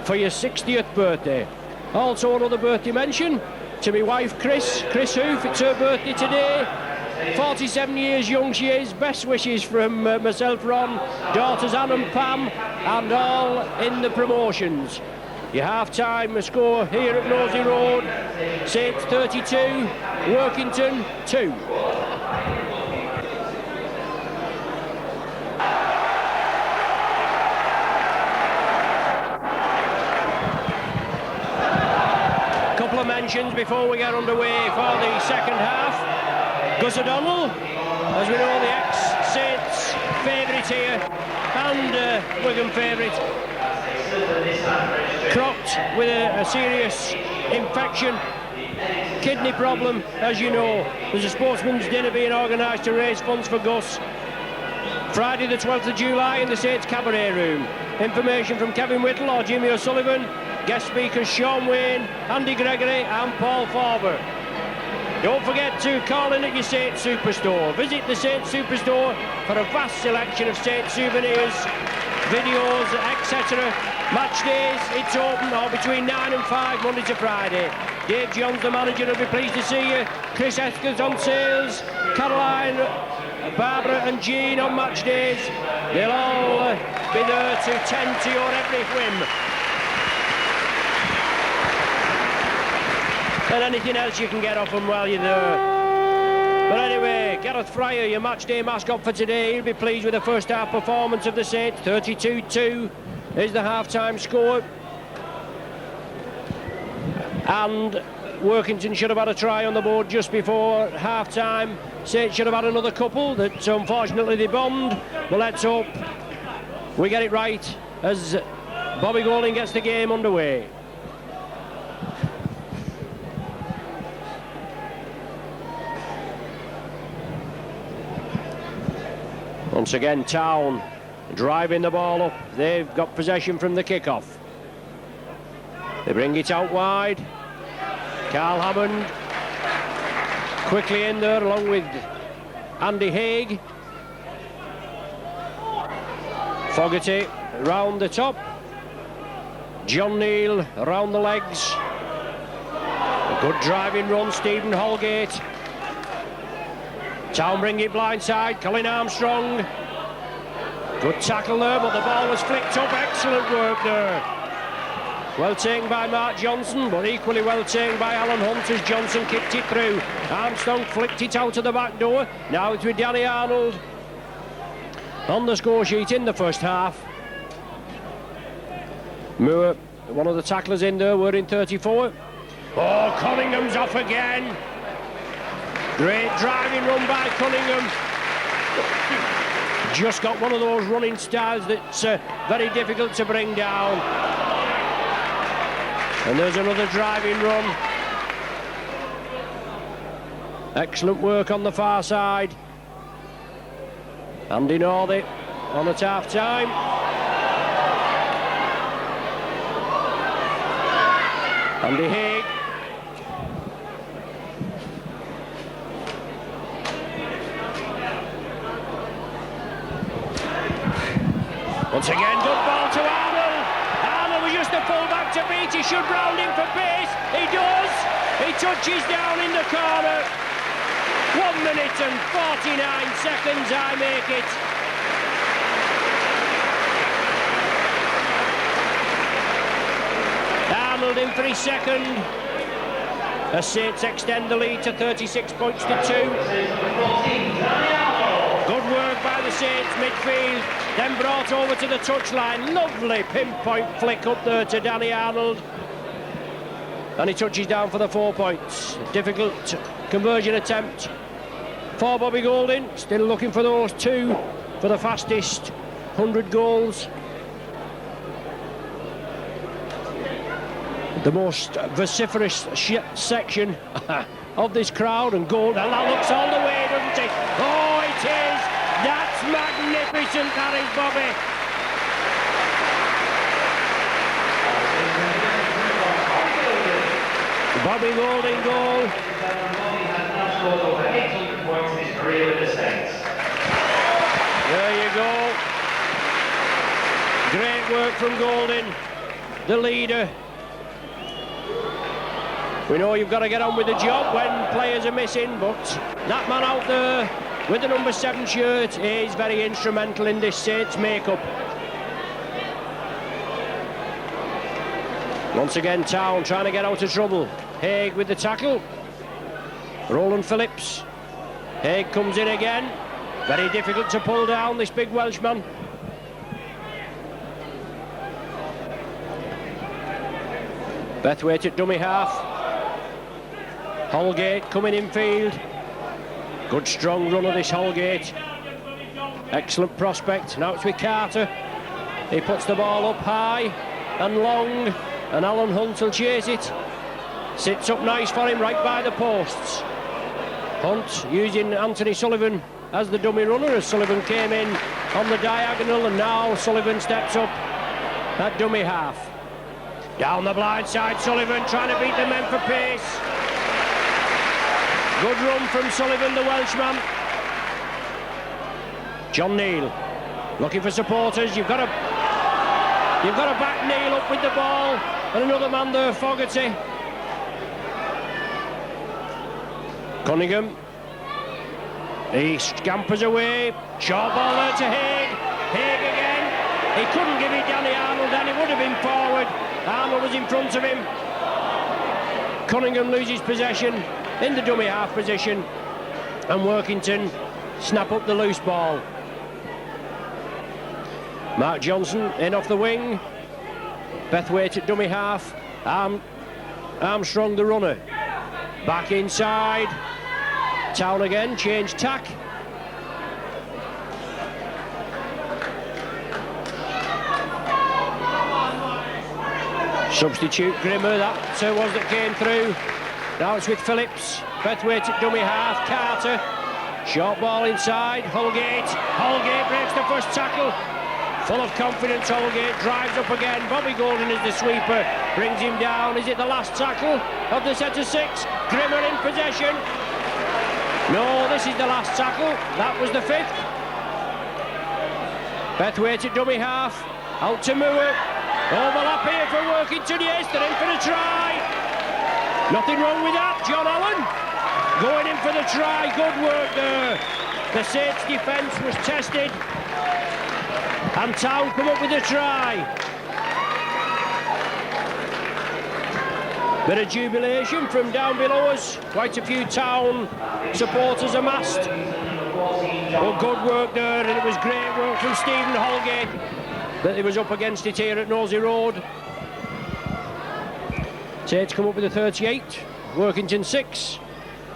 for your 60th birthday. Also another birthday mention to my wife Chris Hoof. It's her birthday today. 47 years young she is. Best wishes from myself, Ron, daughters Anne and Pam, and all in the promotions. Your half-time score here at Nosey Road. Saints 32, Workington 2. Couple of mentions before we get underway for the second half. Gus O'Donnell, as we know, the ex-Saints favourite here, and Wigan favourite, cropped with a serious infection, kidney problem, as you know. There's a sportsman's dinner being organised to raise funds for Gus. Friday the 12th of July in the Saints Cabaret Room. Information from Kevin Whittle or Jimmy O'Sullivan. Guest speakers Sean Wayne, Andy Gregory and Paul Farber. Don't forget to call in at your Saints Superstore. Visit the Saints Superstore for a vast selection of Saints souvenirs, videos, etc. Match days, it's open or between 9 and 5, Monday to Friday. Dave Johns, the manager, will be pleased to see you. Chris Esker's on sales. Caroline, Barbara and Jean on match days. They'll all be there to tend to your every whim. And anything else you can get off them while you're there. But anyway, Gareth Fryer, your match day mascot for today, he'll be pleased with the first half performance of the Saints, 32-2. is the half-time score. And Workington should have had a try on the board just before half-time. Saints should have had another couple that unfortunately they bombed. But let's hope we get it right as Bobby Golding gets the game underway. Once again, Town driving the ball up. They've got possession from the kick-off. They bring it out wide. Carl Hammond quickly in there along with Andy Haig. Fogarty round the top. John Neal around the legs. A good driving run, Stephen Holgate. Town bring it blindside, Colin Armstrong. Good tackle there, but the ball was flicked up. Excellent work there. Well taken by Mark Johnson, but equally well taken by Alan Hunt as Johnson kicked it through. Armstrong flicked it out of the back door. Now it's with Danny Arnold on the score sheet in the first half. Moore, one of the tacklers in there, were in 34. Oh, Cunningham's off again. Great driving run by Cunningham. Just got one of those running styles that's very difficult to bring down. And there's another driving run. Excellent work on the far side. Andy Northey on at half time. Andy Haig. Once again, good ball to Arnold. Arnold was just a full-back to beat. He should round in for pace. He does. He touches down in the corner. 1 minute and 49 seconds, I make it. Arnold in for his second. The Saints extend the lead to 36 points to 2. Good work by the Saints midfield, then brought over to the touchline. Lovely pinpoint flick up there to Danny Arnold. And he touches down for the 4 points. Difficult conversion attempt for Bobby Golding. Still looking for those 2 for the fastest 100 goals. The most vociferous section of this crowd, and Gold, and that looks all the way, doesn't it? Oh, it is! That's magnificent, that is Bobby. Bobby Golding goal. There you go. Great work from Golding, the leader. We know you've got to get on with the job when players are missing, but that man out there with the number 7 shirt is very instrumental in this Saints make-up. Once again, Town trying to get out of trouble. Haig with the tackle. Roland Phillips. Haig comes in again. Very difficult to pull down, this big Welshman. Bethwaite at dummy half. Holgate coming in field. Good strong run of this Holgate. Excellent prospect. Now it's with Carter. He puts the ball up high and long, and Alan Hunt will chase it. Sits up nice for him right by the posts. Hunt using Anthony Sullivan as the dummy runner as Sullivan came in on the diagonal, and now Sullivan steps up at dummy half. Down the blind side, Sullivan trying to beat the men for pace. Good run from Sullivan, the Welshman. John Neal looking for supporters. You've got to back Neal up with the ball, and another man there, Fogarty. Cunningham. He scampers away. Short ball there to Haig. Haig again. He couldn't give it Danny Arnold, and he would have been forward. Arnold was in front of him. Cunningham loses possession in the dummy half position, and Workington snap up the loose ball. Mark Johnson in off the wing. Bethwaite at dummy half. Armstrong the runner. Back inside. Town again, change tack. Substitute Grimmer, that was that came through. Now it's with Phillips. Bethwaite at dummy half. Carter. Short ball inside. Holgate. Holgate breaks the first tackle. Full of confidence, Holgate drives up again. Bobby Golden is the sweeper. Brings him down. Is it the last tackle of the set of 6? Grimmer in possession. No, this is the last tackle. That was the 5th. Bethwaite at dummy half. Out to Moore. Overlap here for Workington, yes, they're in for the try. Nothing wrong with that, John Allen. Going in for the try, good work there. The Saints defence was tested. And Town come up with a try. Bit of jubilation from down below us. Quite a few Town supporters amassed. Well, good work there, and it was great work from Stephen Holgate that he was up against it here at Nosey Road. Saints come up with a 38, Workington 6.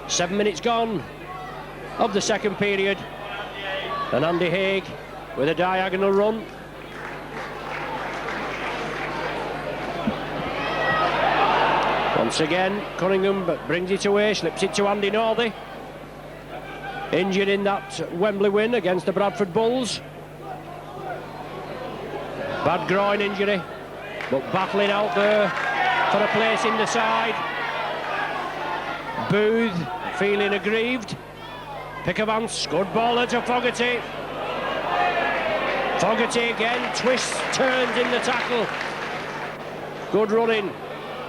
7 minutes gone of the second period. And Andy Haig with a diagonal run. Once again, Cunningham brings it away, slips it to Andy Northey. Injured in that Wembley win against the Bradford Bulls. Bad groin injury, but battling out there for a place in the side. Booth feeling aggrieved. Pickavance, good ball there to Fogarty. Fogarty again, twists, turns in the tackle. Good running.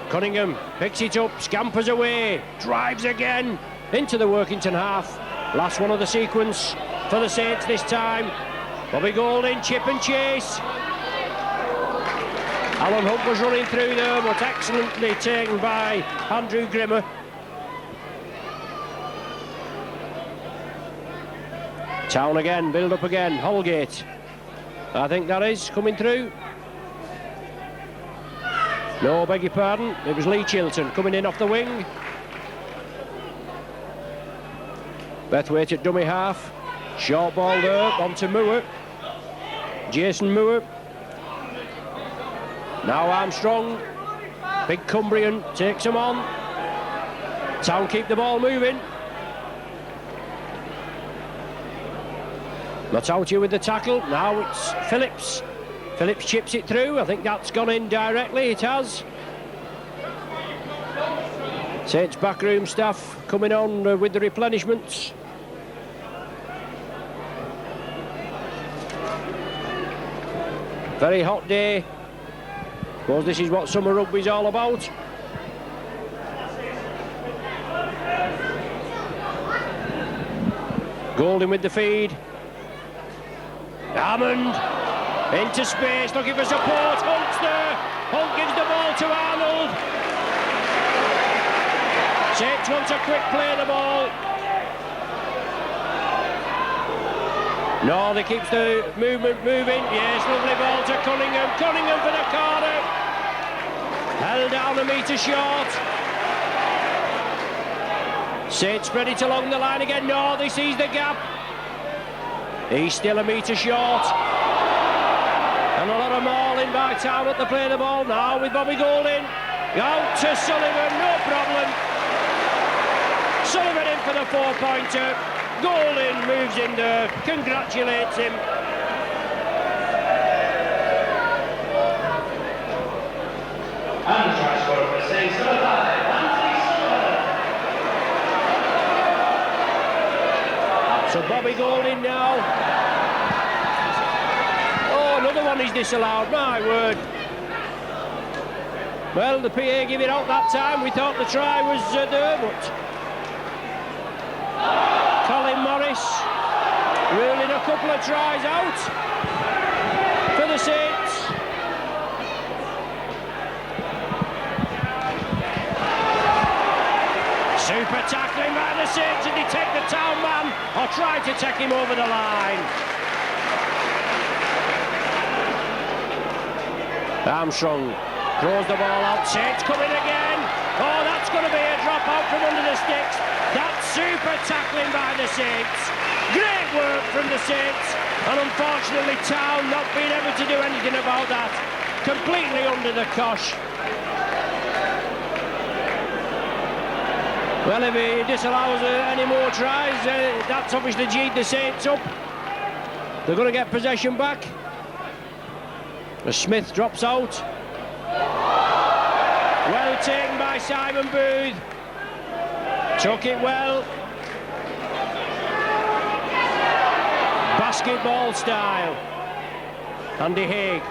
Cunningham picks it up, scampers away, drives again into the Workington half. Last one of the sequence for the Saints this time. Bobby Golding, chip and chase. Alan Hunt was running through there, but excellently taken by Andrew Grimmer. Town again, build up again, Holgate. I think that is coming through. No, beg your pardon, it was Lee Chilton coming in off the wing. Bethwaite at dummy half. Short ball there, on to Moore. Jason Moore. Now Armstrong, big Cumbrian, takes him on. Town keep the ball moving. Matautia with the tackle, now it's Phillips. Phillips chips it through, I think that's gone in directly, it has. Saints backroom staff coming on with the replenishments. Very hot day. Suppose this is what summer rugby's all about. Golding with the feed. Hammond into space, looking for support. Hunt's there. Hunt gives the ball to Arnold. Saints wants a quick play the ball. No, they keeps the movement moving. Yes, lovely ball to Cunningham. Cunningham for the corner. Held down a metre short. Saints spread it along the line again. No, they sees the gap. He's still a metre short. And a lot of mauling by Town at the play the ball. Now with Bobby Golding. Out to Sullivan, no problem. Sullivan in for the 4-pointer. Golding moves in there, congratulates him.
And the try scorer for Saints, number 5, Anthony Sullivan.
So Bobby Golding now. Oh, another one is disallowed, my word. Well, the PA gave it out that time. We thought the try was there, but Colin Morris ruling a couple of tries out for the Saints. Super tackling by the Saints, and they take the Town man or try to take him over the line. Armstrong throws the ball out. Saints coming again. Oh, that's going to be a drop out from under the sticks. That's super tackling by the Saints. Great work from the Saints. And unfortunately, Town not being able to do anything about that. Completely under the cosh. Well, if he disallows any more tries, that's obviously G'd the Saints up. They're going to get possession back. As Smith drops out. Well taken by Simon Booth. Took it well. Basketball style. Andy Haig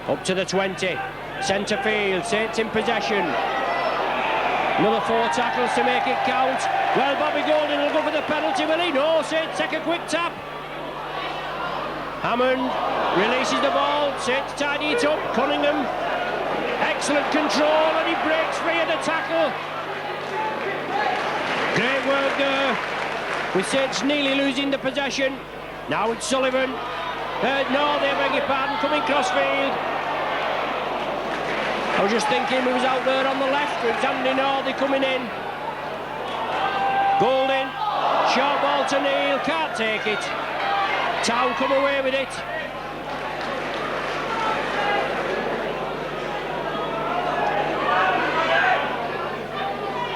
up to the 20. Centre field. Saints in possession. Another 4 tackles to make it count. Well, Bobby Golden will go for the penalty, will he? No, Saints take a quick tap. Hammond releases the ball. Saints tidy it up. Cunningham. Excellent control, and he breaks free of the tackle. Great work there. With Saints nearly losing the possession. Now it's Sullivan. No, they beg your pardon. Coming crossfield. I was just thinking he was out there on the left with Andy Northey coming in. Golden. Short ball to Neil. Can't take it. Town come away with it.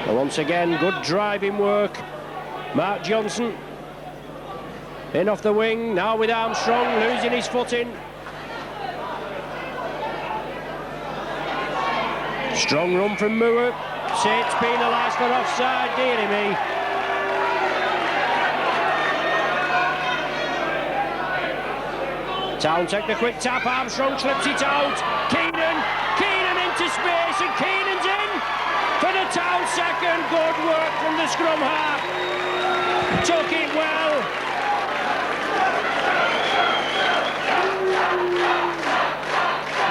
And once again, good driving work. Mark Johnson in off the wing, now with Armstrong losing his footing. Strong run from Moore. Saints penalised for offside, dearie me. Town take the quick tap, Armstrong slips it out. Keenan into space, and Keenan's in for the Town second. Good work from the scrum half. Took it well.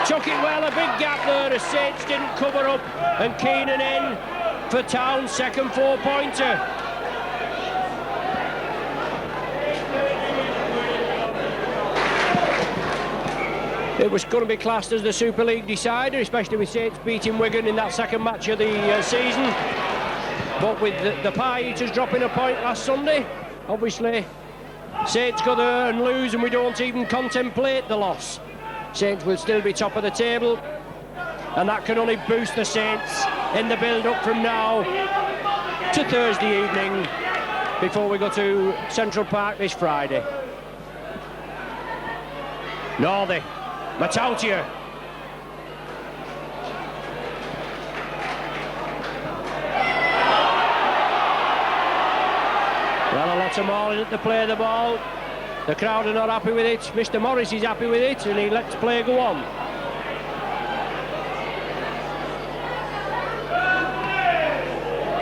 Took it well, a big gap there, the Saints didn't cover up, and Keenan in for Town's second 4-pointer. It was going to be classed as the Super League decider, especially with Saints beating Wigan in that second match of the season. But with the Pie Eaters dropping a point last Sunday, obviously Saints go there and lose, and we don't even contemplate the loss. Saints will still be top of the table, and that can only boost the Saints in the build-up from now to Thursday evening before we go to Central Park this Friday. Northey. Matautia. Well, a lot of Marlin to play the ball. The crowd are not happy with it. Mr. Morris is happy with it, and he lets play go on.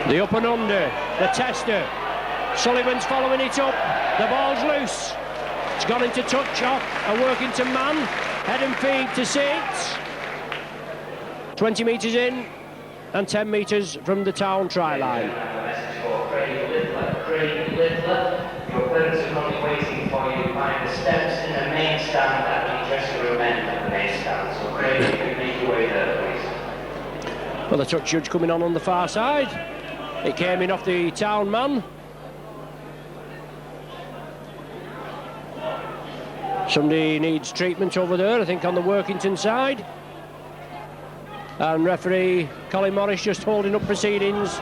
The up and under, the tester. Sullivan's following it up. The ball's loose. It's gone into touch off a Workington man. Head and feed to Saints. 20 metres in and 10 metres from the Town try line.
Your opponents are currently waiting for you behind the steps in the main stand at the dressing room end of the main stand. So Craig, you can make your way there, please.
Well, the touch judge coming on the far side. It came in off the Town man. Somebody needs treatment over there, I think, on the Workington side. And referee Colin Morris just holding up proceedings.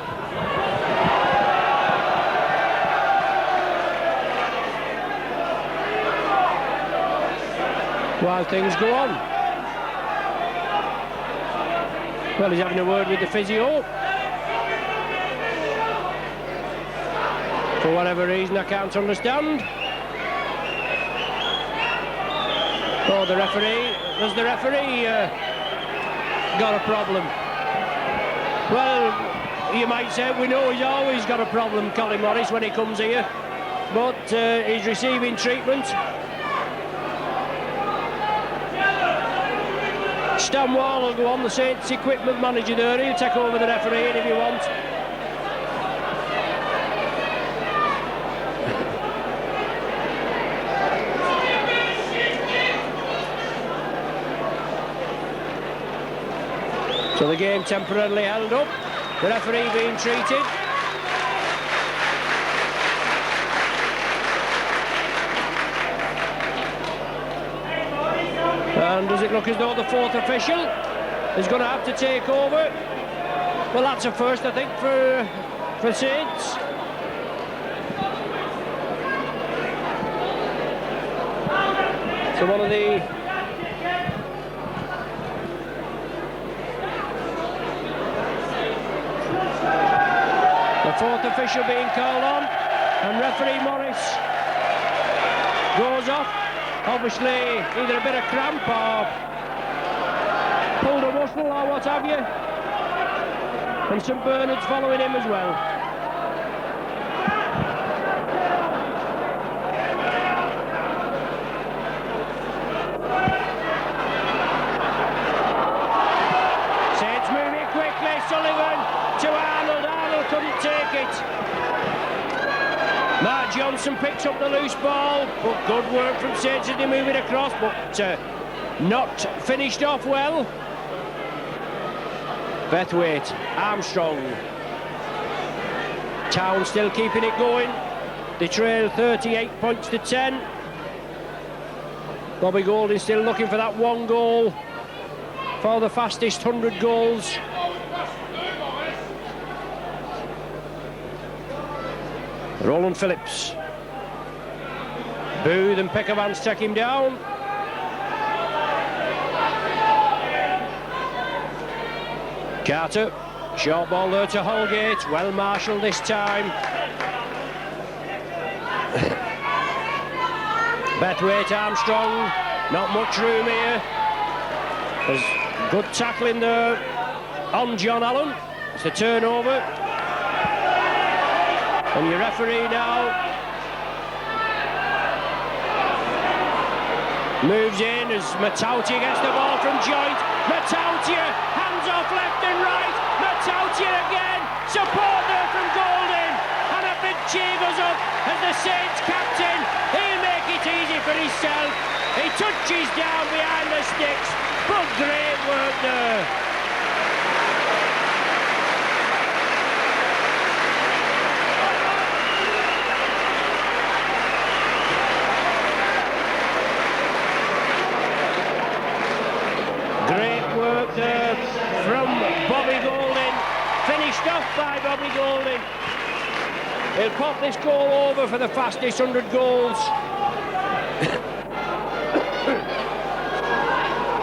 While things go on. Well, he's having a word with the physio. For whatever reason I can't understand. Oh, the referee, does the referee got a problem? Well, you might say we know he's always got a problem, Colin Morris, when he comes here. But he's receiving treatment. Stan Wall will go on, the Saints equipment manager there. He'll take over the refereeing if you want. So the game temporarily held up. The referee being treated. And does it look as though the fourth official is going to have to take over? Well, that's a first, I think, for Saints. So one of the fourth official being called on, and referee Morris goes off. Obviously, either a bit of cramp or pulled a muscle or what have you. And St Bernard's following him as well. Saints moving quickly. Sullivan to Arnold. Arnold couldn't take it. Mark Johnson picks up the loose ball, but good work from Saints as they move it across, but not finished off well. Bethwaite, Armstrong. Town still keeping it going. They trail 38 points to 10. Bobby Golding still looking for that one goal for the fastest 100 goals. Roland Phillips. Booth and Peckervans take him down. Carter, short ball there to Holgate, well marshalled this time. Bethwaite, Armstrong, not much room here. There's good tackling there on John Allen. It's a turnover. And your referee now moves in as Matautia gets the ball from Joint. Matautia, hands off left and right. Matautia again, support there from Golding. And a big cheer goes up as the Saints captain. He'll make it easy for himself. He touches down behind the sticks, but great work there. There from Bobby Golding, finished off by Bobby Golding. He'll pop this goal over for the fastest 100 goals.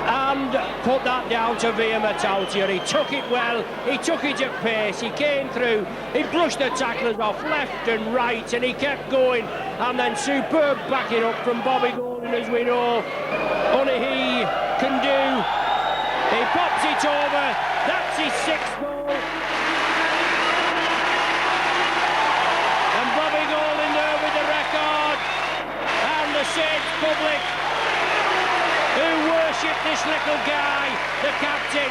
And put that down to Via Matautia. He took it well, he took it at pace, he came through, he brushed the tacklers off left and right, and he kept going. And then superb backing up from Bobby Golding, as we know only he can do. He pops it over, that's his sixth goal. And Bobby Golding there with the record. And the Saints public, who worship this little guy, the captain.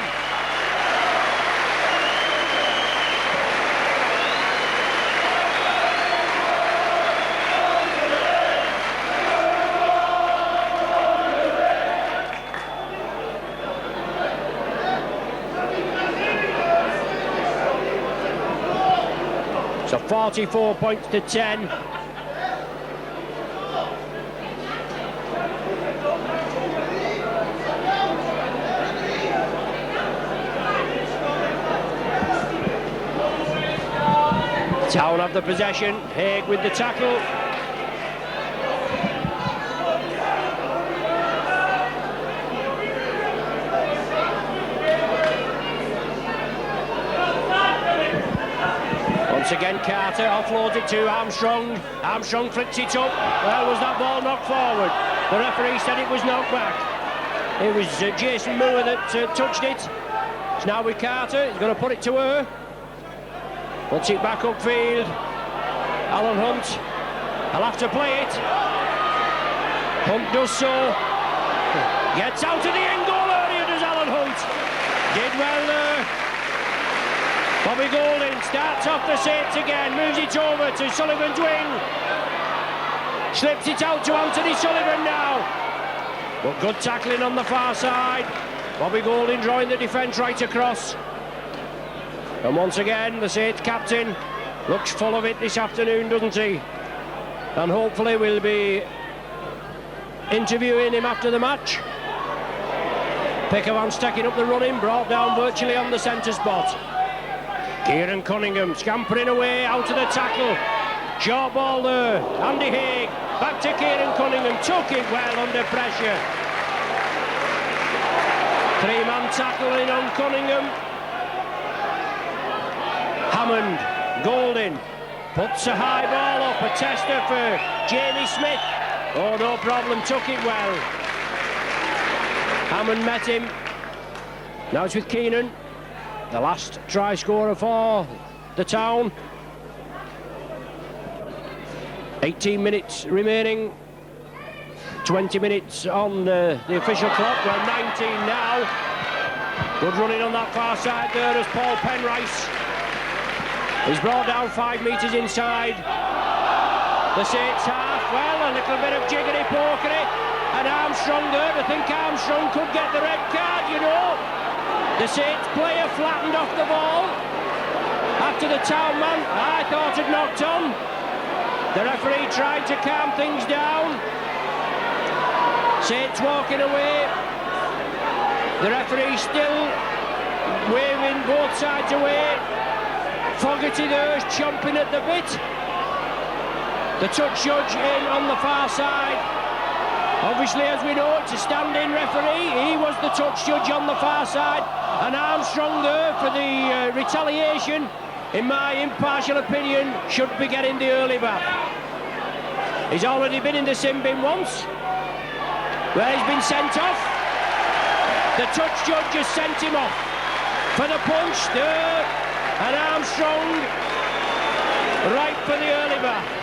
So 44 points to 10. Town have the possession. Haig with the tackle. Once again, Carter offloads it to Armstrong. Armstrong flicks it up. Well, was that ball knocked forward? The referee said it was knocked back. It was Jason Moore that touched it. It's now with Carter. He's going to put it to her. Puts it back upfield. Alan Hunt. I'll have to play it. Hunt does so. Gets out of the end goal area, does Alan Hunt. Did well there. Bobby Golding starts off the Saints again, moves it over to Sullivan's wing. Slips it out to Anthony Sullivan now. But good tackling on the far side. Bobby Golding drawing the defence right across. And once again, the Saints captain looks full of it this afternoon, doesn't he? And hopefully we'll be interviewing him after the match. Pickerman taking up the running, brought down virtually on the centre spot. Kieran Cunningham scampering away out of the tackle. Short ball there, Andy Haig, back to Kieran Cunningham, took it well under pressure. Three-man tackling on Cunningham. Hammond, Golding, puts a high ball up, a tester for Jamie Smith. Oh, no problem, took it well. Hammond met him. Now it's with Keenan, the last try scorer for the town. 18 minutes remaining. 20 minutes on the official clock. Well, 19 now. Good running on that far side there as Paul Penrice. He's brought down 5 metres inside the Saints half. Well, a little bit of jiggery-pokery. And Armstrong there. I think Armstrong could get the red card, you know. The Saints player flattened off the ball after the town man, I thought, had knocked on. The referee tried to calm things down. Saints walking away. The referee still waving both sides away. Fogarty there is chomping at the bit. The touch judge in on the far side. Obviously, as we know, it's a stand-in referee. He was the touch judge on the far side. And Armstrong there for the retaliation, in my impartial opinion, should be getting the early bath. He's already been in the sin bin once, where he's been sent off. The touch judge has sent him off for the punch there, and Armstrong right for the early bath.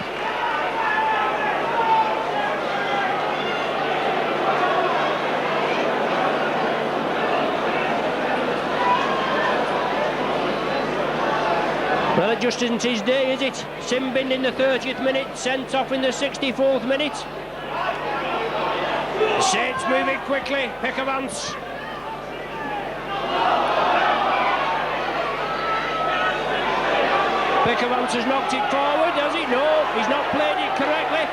Well, it just isn't his day, is it? Sin-binned in the 30th minute, sent off in the 64th minute. Saints moving quickly, Pickervance. Pickervance has knocked it forward, has he? No, he's not played it correctly.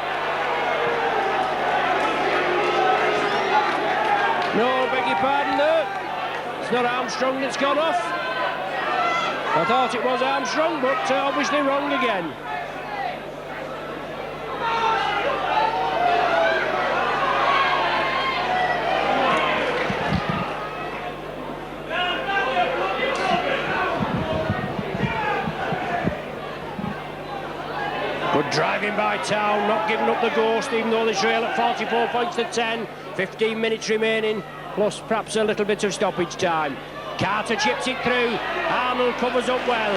No, beg your pardon there. It's not Armstrong that's gone off. I thought it was Armstrong, but obviously wrong again. Good driving by Town, not giving up the ghost, even though they trail at 44 points to 10. 15 minutes remaining, plus perhaps a little bit of stoppage time. Carter chips it through. Arnold covers up well.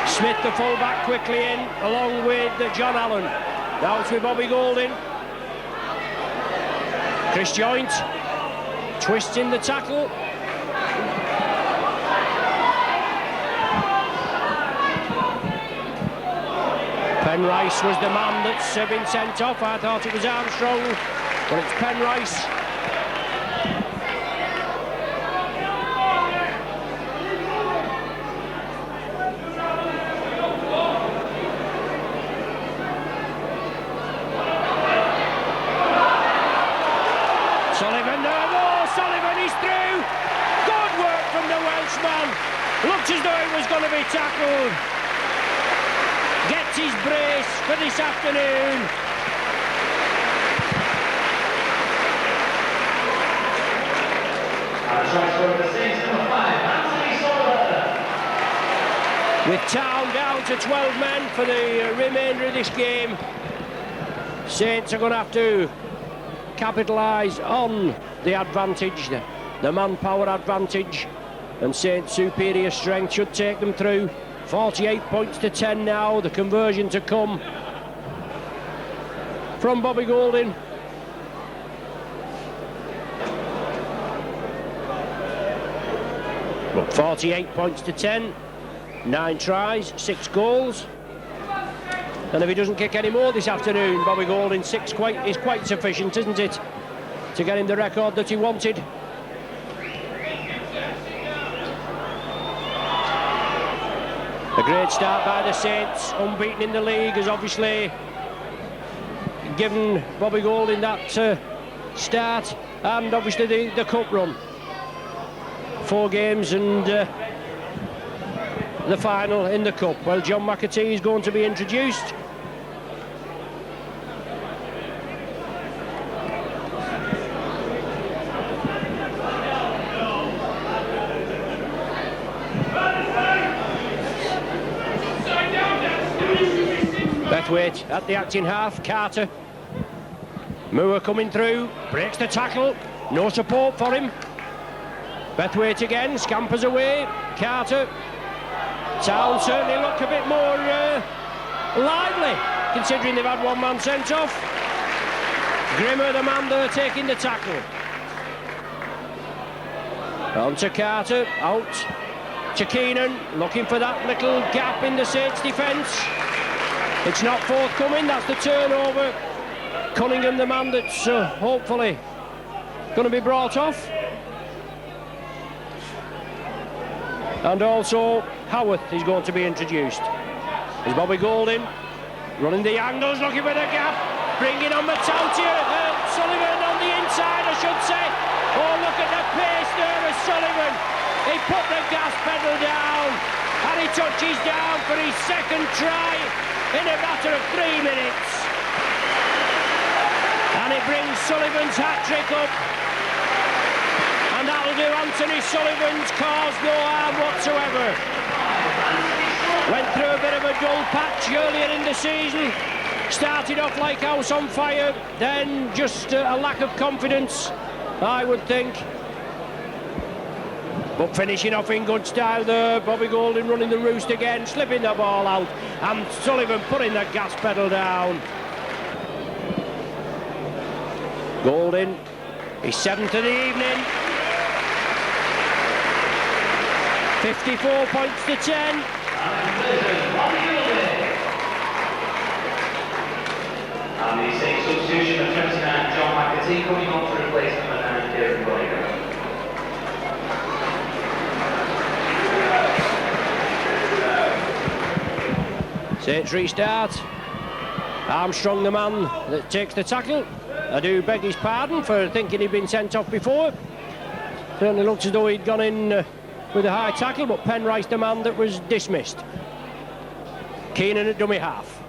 Smith, the full-back, quickly in, along with John Allen. Now it's with Bobby Golding. Chris Joint twisting the tackle. Penrice was the man that's been sent off. I thought it was Armstrong, but it's Penrice. Sullivan is through. Good work from the Welshman. Looked as though he was going to be tackled. Gets his brace for this afternoon. With Town down to 12 men for the remainder of this game, Saints are going to have to capitalise on the advantage, the manpower advantage, and Saints' superior strength should take them through. 48 points to 10 now, the conversion to come from Bobby Golding. But 48 points to 10, 9 tries, 6 goals. And if he doesn't kick any more this afternoon, Bobby Golding 6 is quite sufficient, isn't it, to get him the record that he wanted. A great start by the Saints, unbeaten in the league, has obviously given Bobby Golding that start, and obviously the cup run. 4 games and the final in the cup. Well, John McAtee is going to be introduced. Bethwaite at the acting half. Carter. Moore coming through, breaks the tackle, no support for him. Bethwaite again, scampers away. Carter. Town certainly look a bit more lively, considering they've had 1 man sent off. Grimmer, the man there, taking the tackle. On to Carter, out to Keenan, looking for that little gap in the Saints defence. It's not forthcoming, that's the turnover. Cunningham, the man that's hopefully going to be brought off. And also Howarth is going to be introduced. There's Bobby Golding running the angles, looking for the gap, bringing on Matautia. Sullivan on the inside, I should say. Oh, look at the pace there of Sullivan. He put the gas pedal down and he touches down for his second try in a matter of 3 minutes. And it brings Sullivan's hat-trick up. And that'll do Anthony Sullivan's cause no harm whatsoever. Went through a bit of a dull patch earlier in the season. Started off like house on fire, then just a lack of confidence, I would think. But finishing off in good style there. Bobby Golding running the roost again, slipping the ball out, and Sullivan putting the gas pedal down. Golding, his 7th of the evening. 54 points to 10.
And the same substitution of 29, John McAtee, coming on to replace number 9, Kieran Gallagher.
Saints restart. Armstrong, the man that takes the tackle. I do beg his pardon for thinking he'd been sent off before. Certainly looks as though he'd gone in with a high tackle, but Penrice, the man that was dismissed. Keenan at dummy half.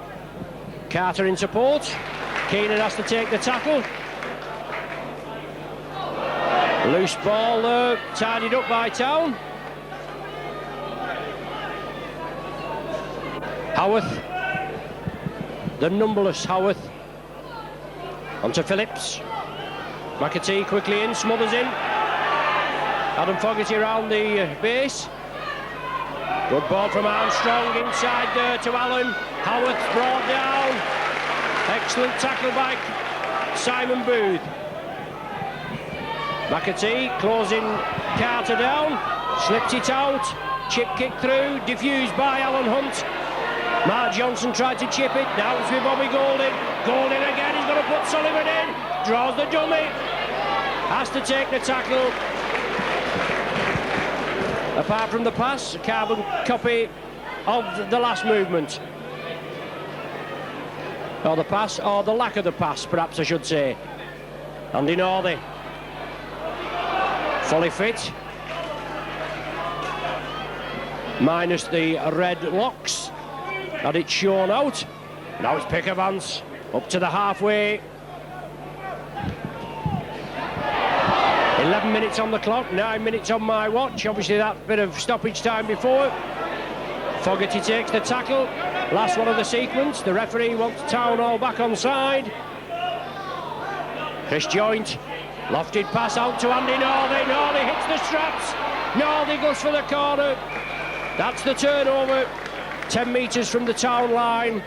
Carter in support. Keenan has to take the tackle. Loose ball there, tidied up by Town. Howarth, the numberless Howarth. Onto Phillips. McAtee quickly in, smothers in. Adam Fogarty around the base. Good ball from Armstrong inside there to Allen. Howarth brought down. Excellent tackle by Simon Booth. McAtee closing Carter down. Slipped it out. Chip kick through. Diffused by Alan Hunt. Mark Johnson tried to chip it. Now it's with Bobby Golding. Golding again. He's going to put Sullivan in. Draws the dummy. Has to take the tackle. Apart from the pass, a carbon copy of the last movement. Or the pass, or the lack of the pass, perhaps I should say. Andy Northey. Fully fit. Minus the red locks. Had it shown out. Now it's Pickavance. Up to the halfway. 11 minutes on the clock, 9 minutes on my watch. Obviously that bit of stoppage time before. Fogarty takes the tackle. Last one of the sequence. The referee wants Town all back on side. Chris Joint. Lofted pass out to Andy Northey. Northey hits the straps. Northey goes for the corner. That's the turnover. 10 metres from the Town line.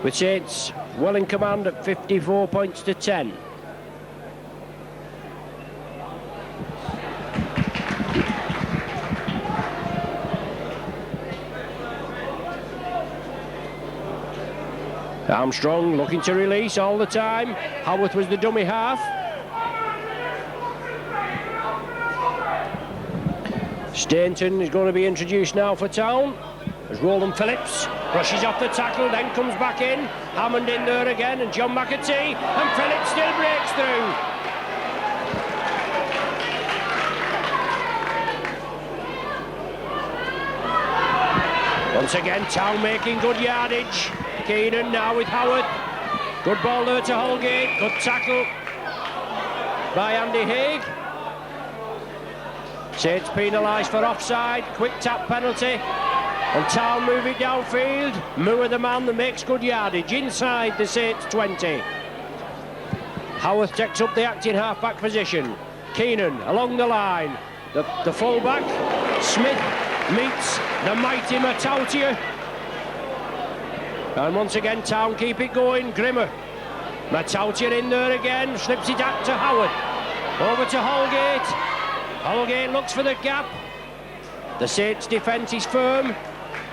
With Saints well in command at 54 points to 10. Armstrong looking to release all the time. Howarth was the dummy half. Stainton is going to be introduced now for Town, as Roland Phillips rushes off the tackle, then comes back in. Hammond in there again, and John McAtee, and Phillips still breaks through. Once again, Town making good yardage. Keenan now with Howard. Good ball there to Holgate. Good tackle by Andy Haig. Saints penalised for offside. Quick tap penalty. And Town move it downfield. Moore the man that makes good yardage inside the Saints 20. Howarth takes up the acting half-back position. Keenan along the line. The full-back. Smith meets the mighty Matautia. And once again, Town keep it going. Grimmer. Matautia in there again. Slips it out to Howard. Over to Holgate. Holgate looks for the gap. The Saints defence is firm.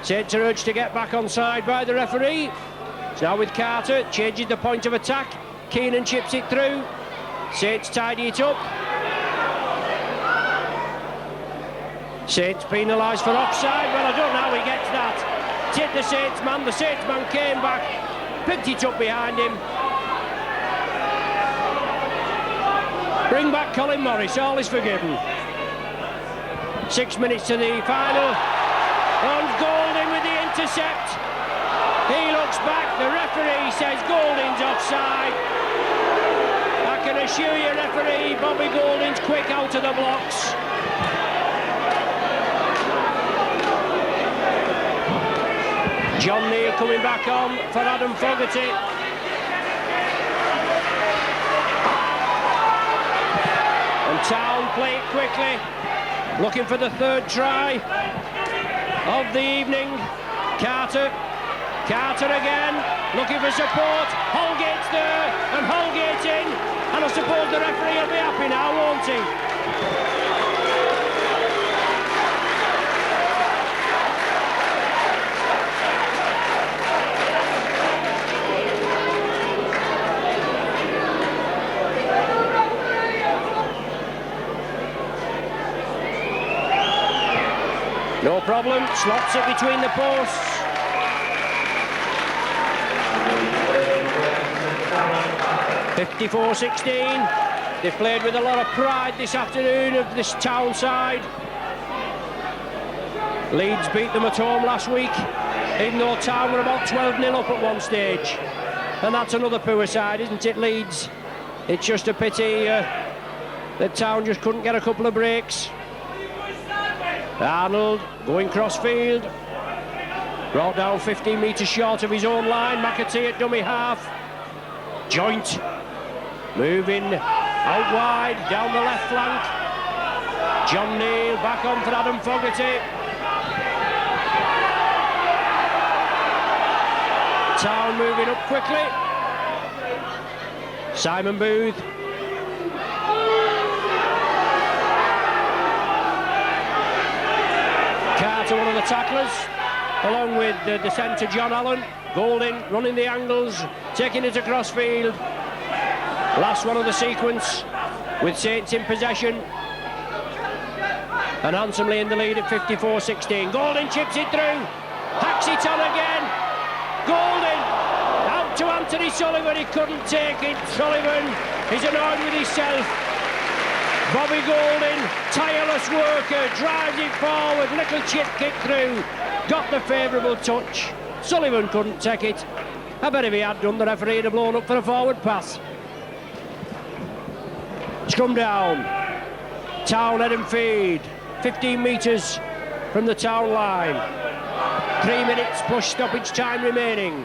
Saints are urged to get back on side by the referee. It's now with Carter. Changes the point of attack. Keenan chips it through. Saints tidy it up. Saints penalised for offside. Well, I don't know how he gets that. Hit the Saints man came back, picked it up behind him. Bring back Colin Morris, all is forgiven. 6 minutes to the final. And Golding with the intercept. He looks back, the referee says Golding's offside. I can assure you, referee, Bobby Golding's quick out of the blocks. John Neal coming back on for Adam Fogarty. And Town play it quickly, looking for the third try of the evening. Carter again, looking for support. Holgate's there, and Holgate's in. And I suppose the referee will be happy now, won't he? No problem, slots it between the posts. (54-16). They've played with a lot of pride this afternoon of this Town side. Leeds beat them at home last week, even though Town were about 12-0 up at one stage. And that's another poor side, isn't it, Leeds? It's just a pity that Town just couldn't get a couple of breaks. Arnold going cross-field, brought down 15 metres short of his own line. McAtee at dummy half. Joint moving out wide down the left flank. John Neal back on for Adam Fogarty. Town moving up quickly. Simon Booth. Carter, one of the tacklers, along with the centre John Allen. Golding running the angles, taking it across field. Last one of the sequence, with Saints in possession and handsomely in the lead at 54-16. Golding chips it through, hacks it on again. Golding out to Anthony Sullivan, he couldn't take it. Sullivan is annoyed with himself. Bobby Golding, tireless worker, drives it forward, little chip kick through, got the favourable touch. Sullivan couldn't take it. I bet if he had done, the referee would have blown up for a forward pass. Scrum down. Town head and feed. 15 metres from the Town line. 3 minutes plus stoppage time remaining.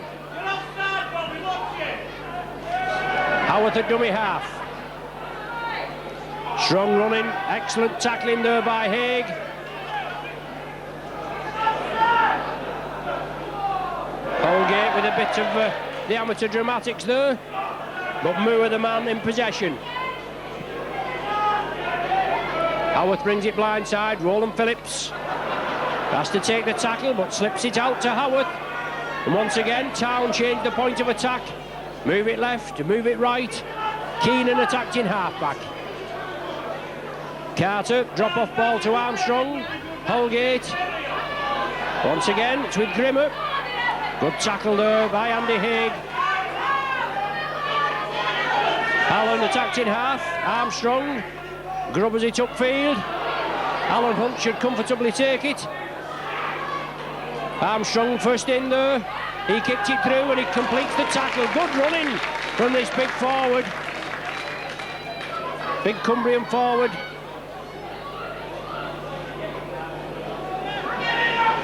Howarth at dummy half. Strong running, excellent tackling there by Haig. Holgate with a bit of the amateur dramatics there, but Moore the man in possession. Howarth brings it blindside. Roland Phillips has to take the tackle, but slips it out to Howarth. And once again, Town changed the point of attack. Move it left, move it right. Keenan attacked in half-back. Carter, drop-off ball to Armstrong. Holgate. Once again, it's with Grimmer. Good tackle there by Andy Haig. Allen attacked in half. Armstrong grubbers it upfield. Alan Hunt should comfortably take it. Armstrong first in there. He kicked it through and he completes the tackle. Good running from this big forward. Big Cumbrian forward.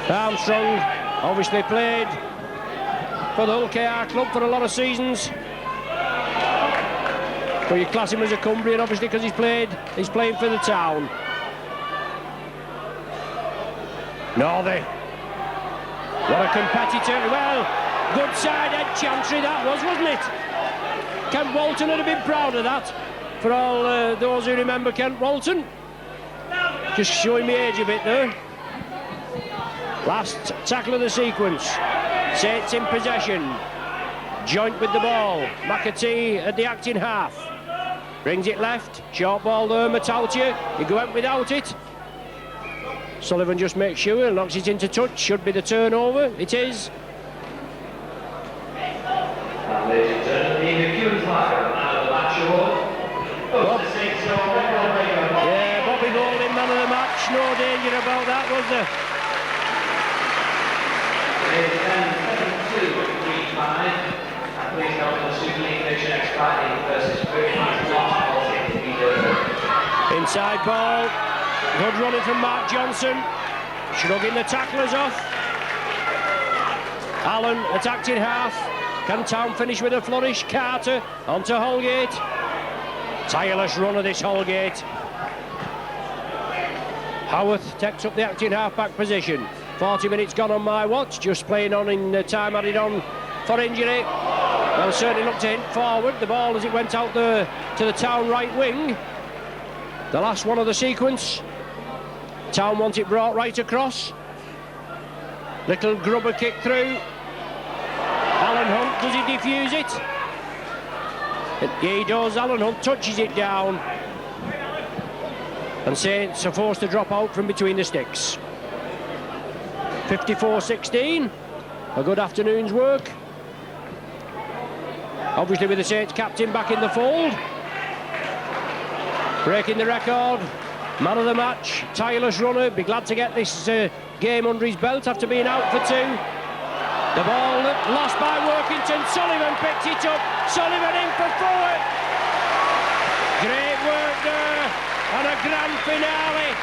Armstrong obviously played for the Hull KR club for a lot of seasons. But you class him as a Cumbrian obviously because he's playing for the town. Northey. What a competitor. Well, good side head chantry that was, wasn't it? Kent Walton would have been proud of that. For all those who remember Kent Walton. Just showing me age a bit there. Last tackle of the sequence. Saints in possession. Joint with the ball. McAtee at the acting half. Brings it left. Short ball there, Matautia. He went without it. Sullivan just makes sure, knocks it into touch. Should be the turnover. It is.
Ladies and gentlemen, the McEwen's marker out of the match award.
Yeah, Bobby Golding, man of the match. No danger about that, was there?
Ladies and gentlemen, 7-2-3-5. And please note the Super League Division X-Fighting versus
Inside ball. Good running from Mark Johnson. Shrugging the tacklers off. Allen attacked in half. Can Town finish with a flourish? Carter onto Holgate. Tireless run of this Holgate. Howarth takes up the acting half-back position. 40 minutes gone on my watch. Just playing on in the time added on for injury. Well, certainly looked to hint forward. The ball as it went out there to the Town right wing. The last one of the sequence. Town want it brought right across. Little grubber kick through. Alan Hunt, does he defuse it? He does. Alan Hunt touches it down. And Saints are forced to drop out from between the sticks. 54-16. A good afternoon's work. Obviously with the Saints captain back in the fold. Breaking the record. Man of the match. Tireless runner. Be glad to get this game under his belt after being out for 2. The ball lost by Workington. Sullivan picked it up. Sullivan in for forward. Great work there. And a grand finale.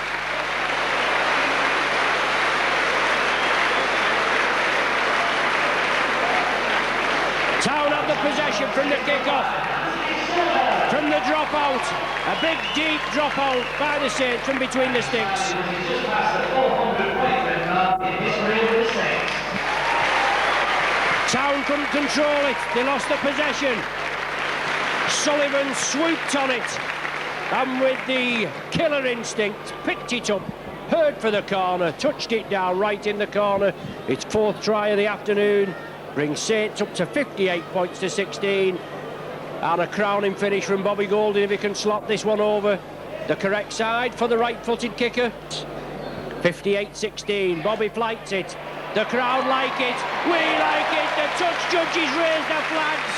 Town have the possession from the kick-off. From the dropout. A big deep dropout by the Saints from between the sticks. Town couldn't control it. They lost the possession. Sullivan swooped on it. And with the killer instinct, picked it up, heard for the corner, touched it down right in the corner. Its 4th try of the afternoon. Brings Saints up to 58 points to 16. And a crowning finish from Bobby Golding if he can slot this one over the correct side for the right-footed kicker. 58-16. Bobby flights it. The crowd like it. We like it. The touch judges raise their flags.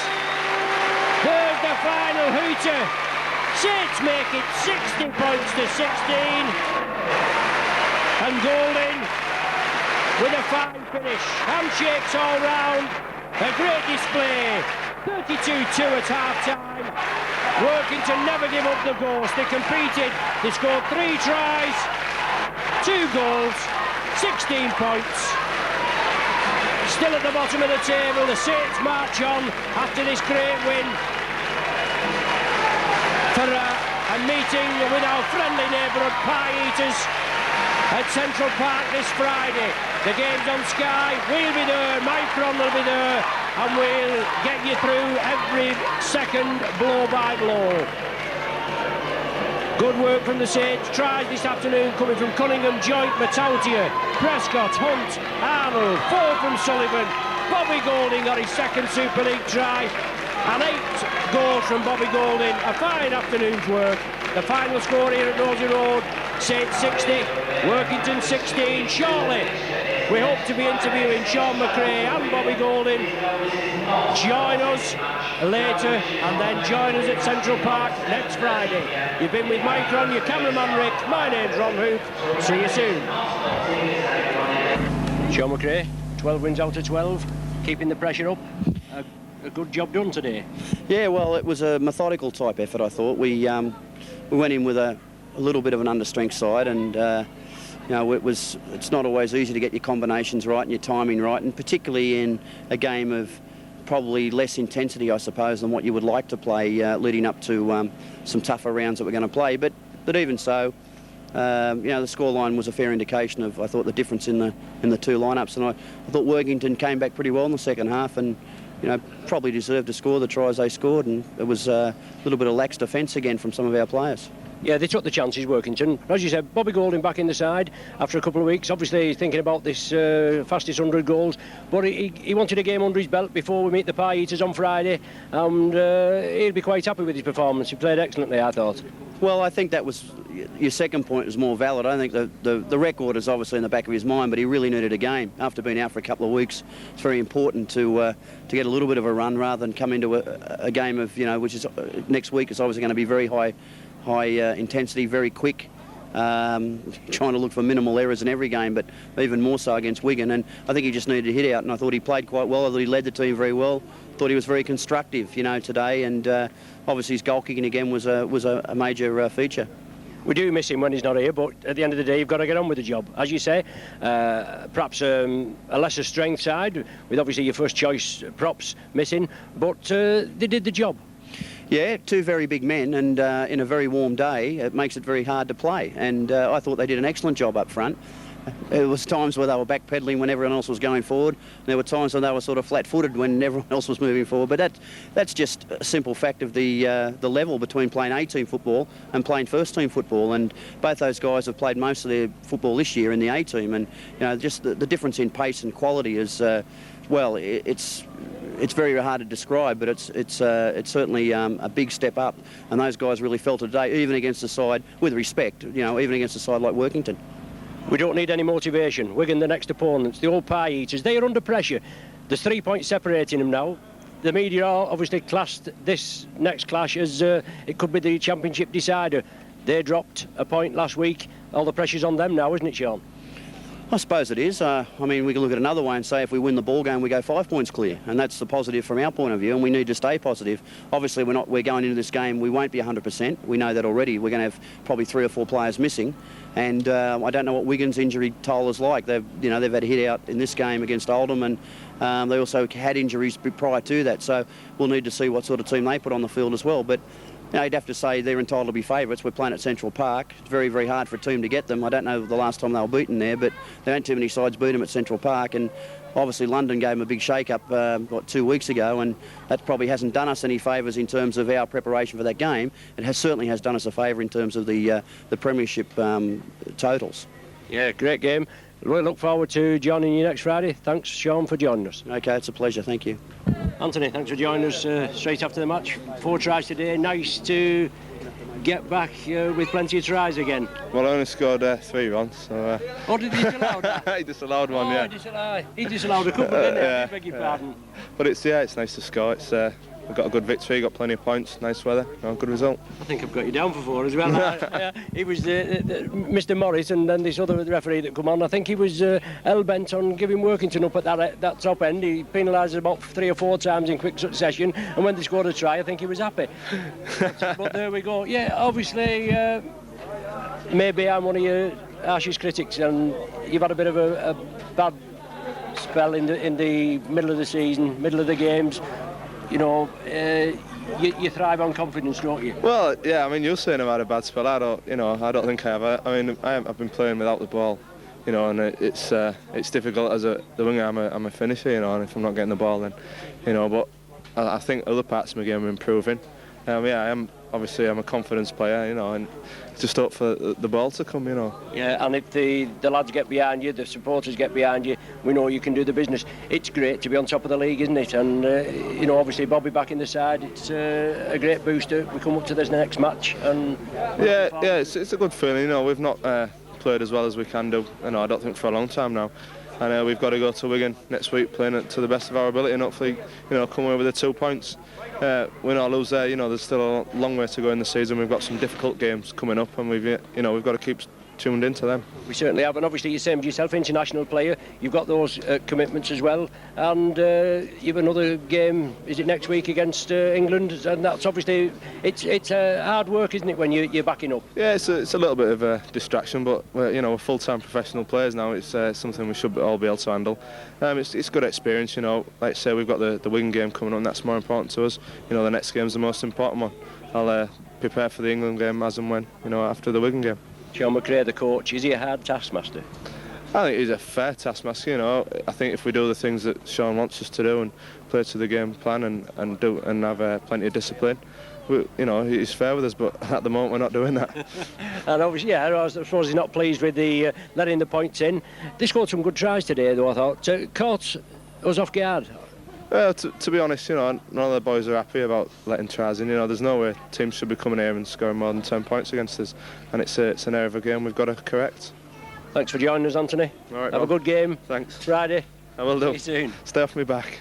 There's the final hooter. Saints make it 60 points to 16. And Golding with a fine finish. Handshakes all round. A great display. 32-2 at half-time. Workington never give up the ghost. They competed. They scored 3 tries, 2 goals, 16 points. Still at the bottom of the table. The Saints march on after this great win for a meeting with our friendly neighbourhood pie eaters at Central Park this Friday. The game's on Sky. We'll be there. Mike Cron will be there. And we'll get you through every second blow by blow. Good work from the Saints. Tries this afternoon coming from Cunningham, Joint, Matautia, Prescott, Hunt, Arnold, 4 from Sullivan. Bobby Golding got his 2nd Super League try. And 8 goals from Bobby Golding. A fine afternoon's work. The final score here at Nosey Road, St 60, Workington 16. Shortly, we hope to be interviewing Sean McRae and Bobby Golding. Join us later and then join us at Central Park next Friday. You've been with Mike Ron, your cameraman Rick. My name's Ron Hoop. See you soon. Sean McRae, 12 wins out of 12, keeping the pressure up. A good job done today.
Yeah, well, it was a methodical type effort, I thought. We went in with a little bit of an understrength side, and you know, it's not always easy to get your combinations right and your timing right, and particularly in a game of probably less intensity, I suppose, than what you would like to play leading up to some tougher rounds that we're going to play. But even so, you know, the scoreline was a fair indication of, I thought, the difference in the two lineups, and I thought Workington came back pretty well in the second half, and you know, probably deserved to score the tries they scored, and it was a little bit of lax defence again from some of our players.
Yeah, they took the chances, Workington. As you said, Bobby Golding back in the side after a couple of weeks. Obviously thinking about this fastest 100 goals, but he wanted a game under his belt before we meet the Pie Eaters on Friday, and he'll be quite happy with his performance. He played excellently, I thought.
Well, I think that was your second point was more valid. I think the record is obviously in the back of his mind, but he really needed a game. After being out for a couple of weeks, it's very important to get a little bit of a run rather than come into a game of, you know, which is next week is obviously going to be very high intensity, very quick, trying to look for minimal errors in every game, but even more so against Wigan. And I think he just needed to hit out, and I thought he played quite well. I thought he led the team very well. Thought he was very constructive, you know, today, and obviously his goal kicking again was a major feature.
We do miss him when he's not here, but at the end of the day, you've got to get on with the job. As you say, perhaps a lesser strength side, with obviously your first choice props missing, but they did the job.
Yeah, two very big men, and in a very warm day, it makes it very hard to play. And I thought they did an excellent job up front. There was times where they were backpedaling when everyone else was going forward. There were times when they were sort of flat-footed when everyone else was moving forward. But that's just a simple fact of the level between playing A-team football and playing first-team football. And both those guys have played most of their football this year in the A-team. And you know, just the difference in pace and quality is, well, it's very hard to describe, but it's certainly a big step up. And those guys really felt it today, even against a side with respect. You know, even against a side like Workington.
We don't need any motivation. Wigan, the next opponents, the old Pie Eaters, they are under pressure. There's 3 points separating them now. The media are obviously classed this next clash as it could be the championship decider. They dropped a point last week. All the pressure's on them now, isn't it, Sean?
I suppose it is. I mean, we can look at another way and say if we win the ball game, we go 5 points clear, and that's the positive from our point of view, and we need to stay positive. Obviously, we're going into this game, we won't be 100%. We know that already. We're going to have probably 3 or 4 players missing, and I don't know what Wigan's injury toll is like. They've had a hit out in this game against Oldham, and they also had injuries prior to that, so we'll need to see what sort of team they put on the field as well. But you know, you'd have to say they're entitled to be favourites. We're playing at Central Park. It's very, very hard for a team to get them. I don't know the last time they were beaten there, but there ain't too many sides beat them at Central Park. And obviously London gave them a big shake-up, 2 weeks ago, and that probably hasn't done us any favours in terms of our preparation for that game. It certainly has done us a favour in terms of the premiership totals.
Yeah, great game. We'll look forward to joining you next Friday. Thanks, Sean, for joining us.
OK, it's a pleasure. Thank you.
Anthony, thanks for joining us straight after the match. 4 tries today. Nice to get back with plenty of tries again.
Well, I only scored 3 runs, so...
Oh, did he disallow that?
He disallowed one, yeah.
He disallowed a couple, didn't he?
Yeah,
I beg your pardon.
But it's nice to score. We've got a good victory, got plenty of points, nice weather, good result.
I think I've got you down for 4 as well. He was Mr. Morris, and then this other referee that come on. I think he was hell-bent on giving Workington up at that top end. He penalised about 3 or 4 times in quick succession, and when they scored a try, I think he was happy. But there we go. Yeah, obviously, maybe I'm one of your harshest critics, and you've had a bit of a bad spell in the middle of the season, middle of the games. You know, you thrive on confidence, don't you?
Well, yeah, I mean, you're saying I've had a bad spell. I don't think I have. I mean, I've been playing without the ball, you know, and it's difficult as the winger. I'm a finisher, you know, and if I'm not getting the ball, then, you know. But I think other parts of my game are improving. Yeah, I'm a confidence player, you know, and just hope for the ball to come, you know.
Yeah, and if the lads get behind you, the supporters get behind you, we know you can do the business. It's great to be on top of the league, isn't it? And you know, obviously Bobby back in the side, it's a great booster. We come up to this next match, and
it's a good feeling. You know, we've not played as well as we can do. You know, I don't think for a long time now. And we've got to go to Wigan next week, playing it to the best of our ability, and hopefully, you know, come away with the 2 points. Win or lose there, you know, there's still a long way to go in the season. We've got some difficult games coming up, and we've got to keep tuned into them.
We certainly have, and obviously, you same as yourself, international player. You've got those commitments as well, and you've another game. Is it next week against England? And that's obviously it's hard work, isn't it, when you're backing up?
Yeah, it's a little bit of a distraction, but we're full-time professional players now. It's something we should all be able to handle. It's good experience, you know. Like I say, we've got the Wigan game coming up, and that's more important to us. You know, the next game's the most important one. I'll prepare for the England game as and when, you know, after the Wigan game.
Sean McRae, the coach, is he a hard taskmaster?
I think he's a fair taskmaster, you know. I think if we do the things that Sean wants us to do and play to the game plan and have plenty of discipline, he's fair with us, but at the moment we're not doing that.
And obviously, I suppose he's not pleased with the letting the points in. They scored some good tries today, though, I thought. Caught us off guard.
Well, to be honest, you know, none of the boys are happy about letting tries in. You know, there's no way teams should be coming here and scoring more than 10 points against us, and it's an area of a game we've got to correct.
Thanks for joining us, Anthony.
All right,
have
Bob.
a good game.
Thanks.
Friday.
I will do.
See you soon.
Stay off me back.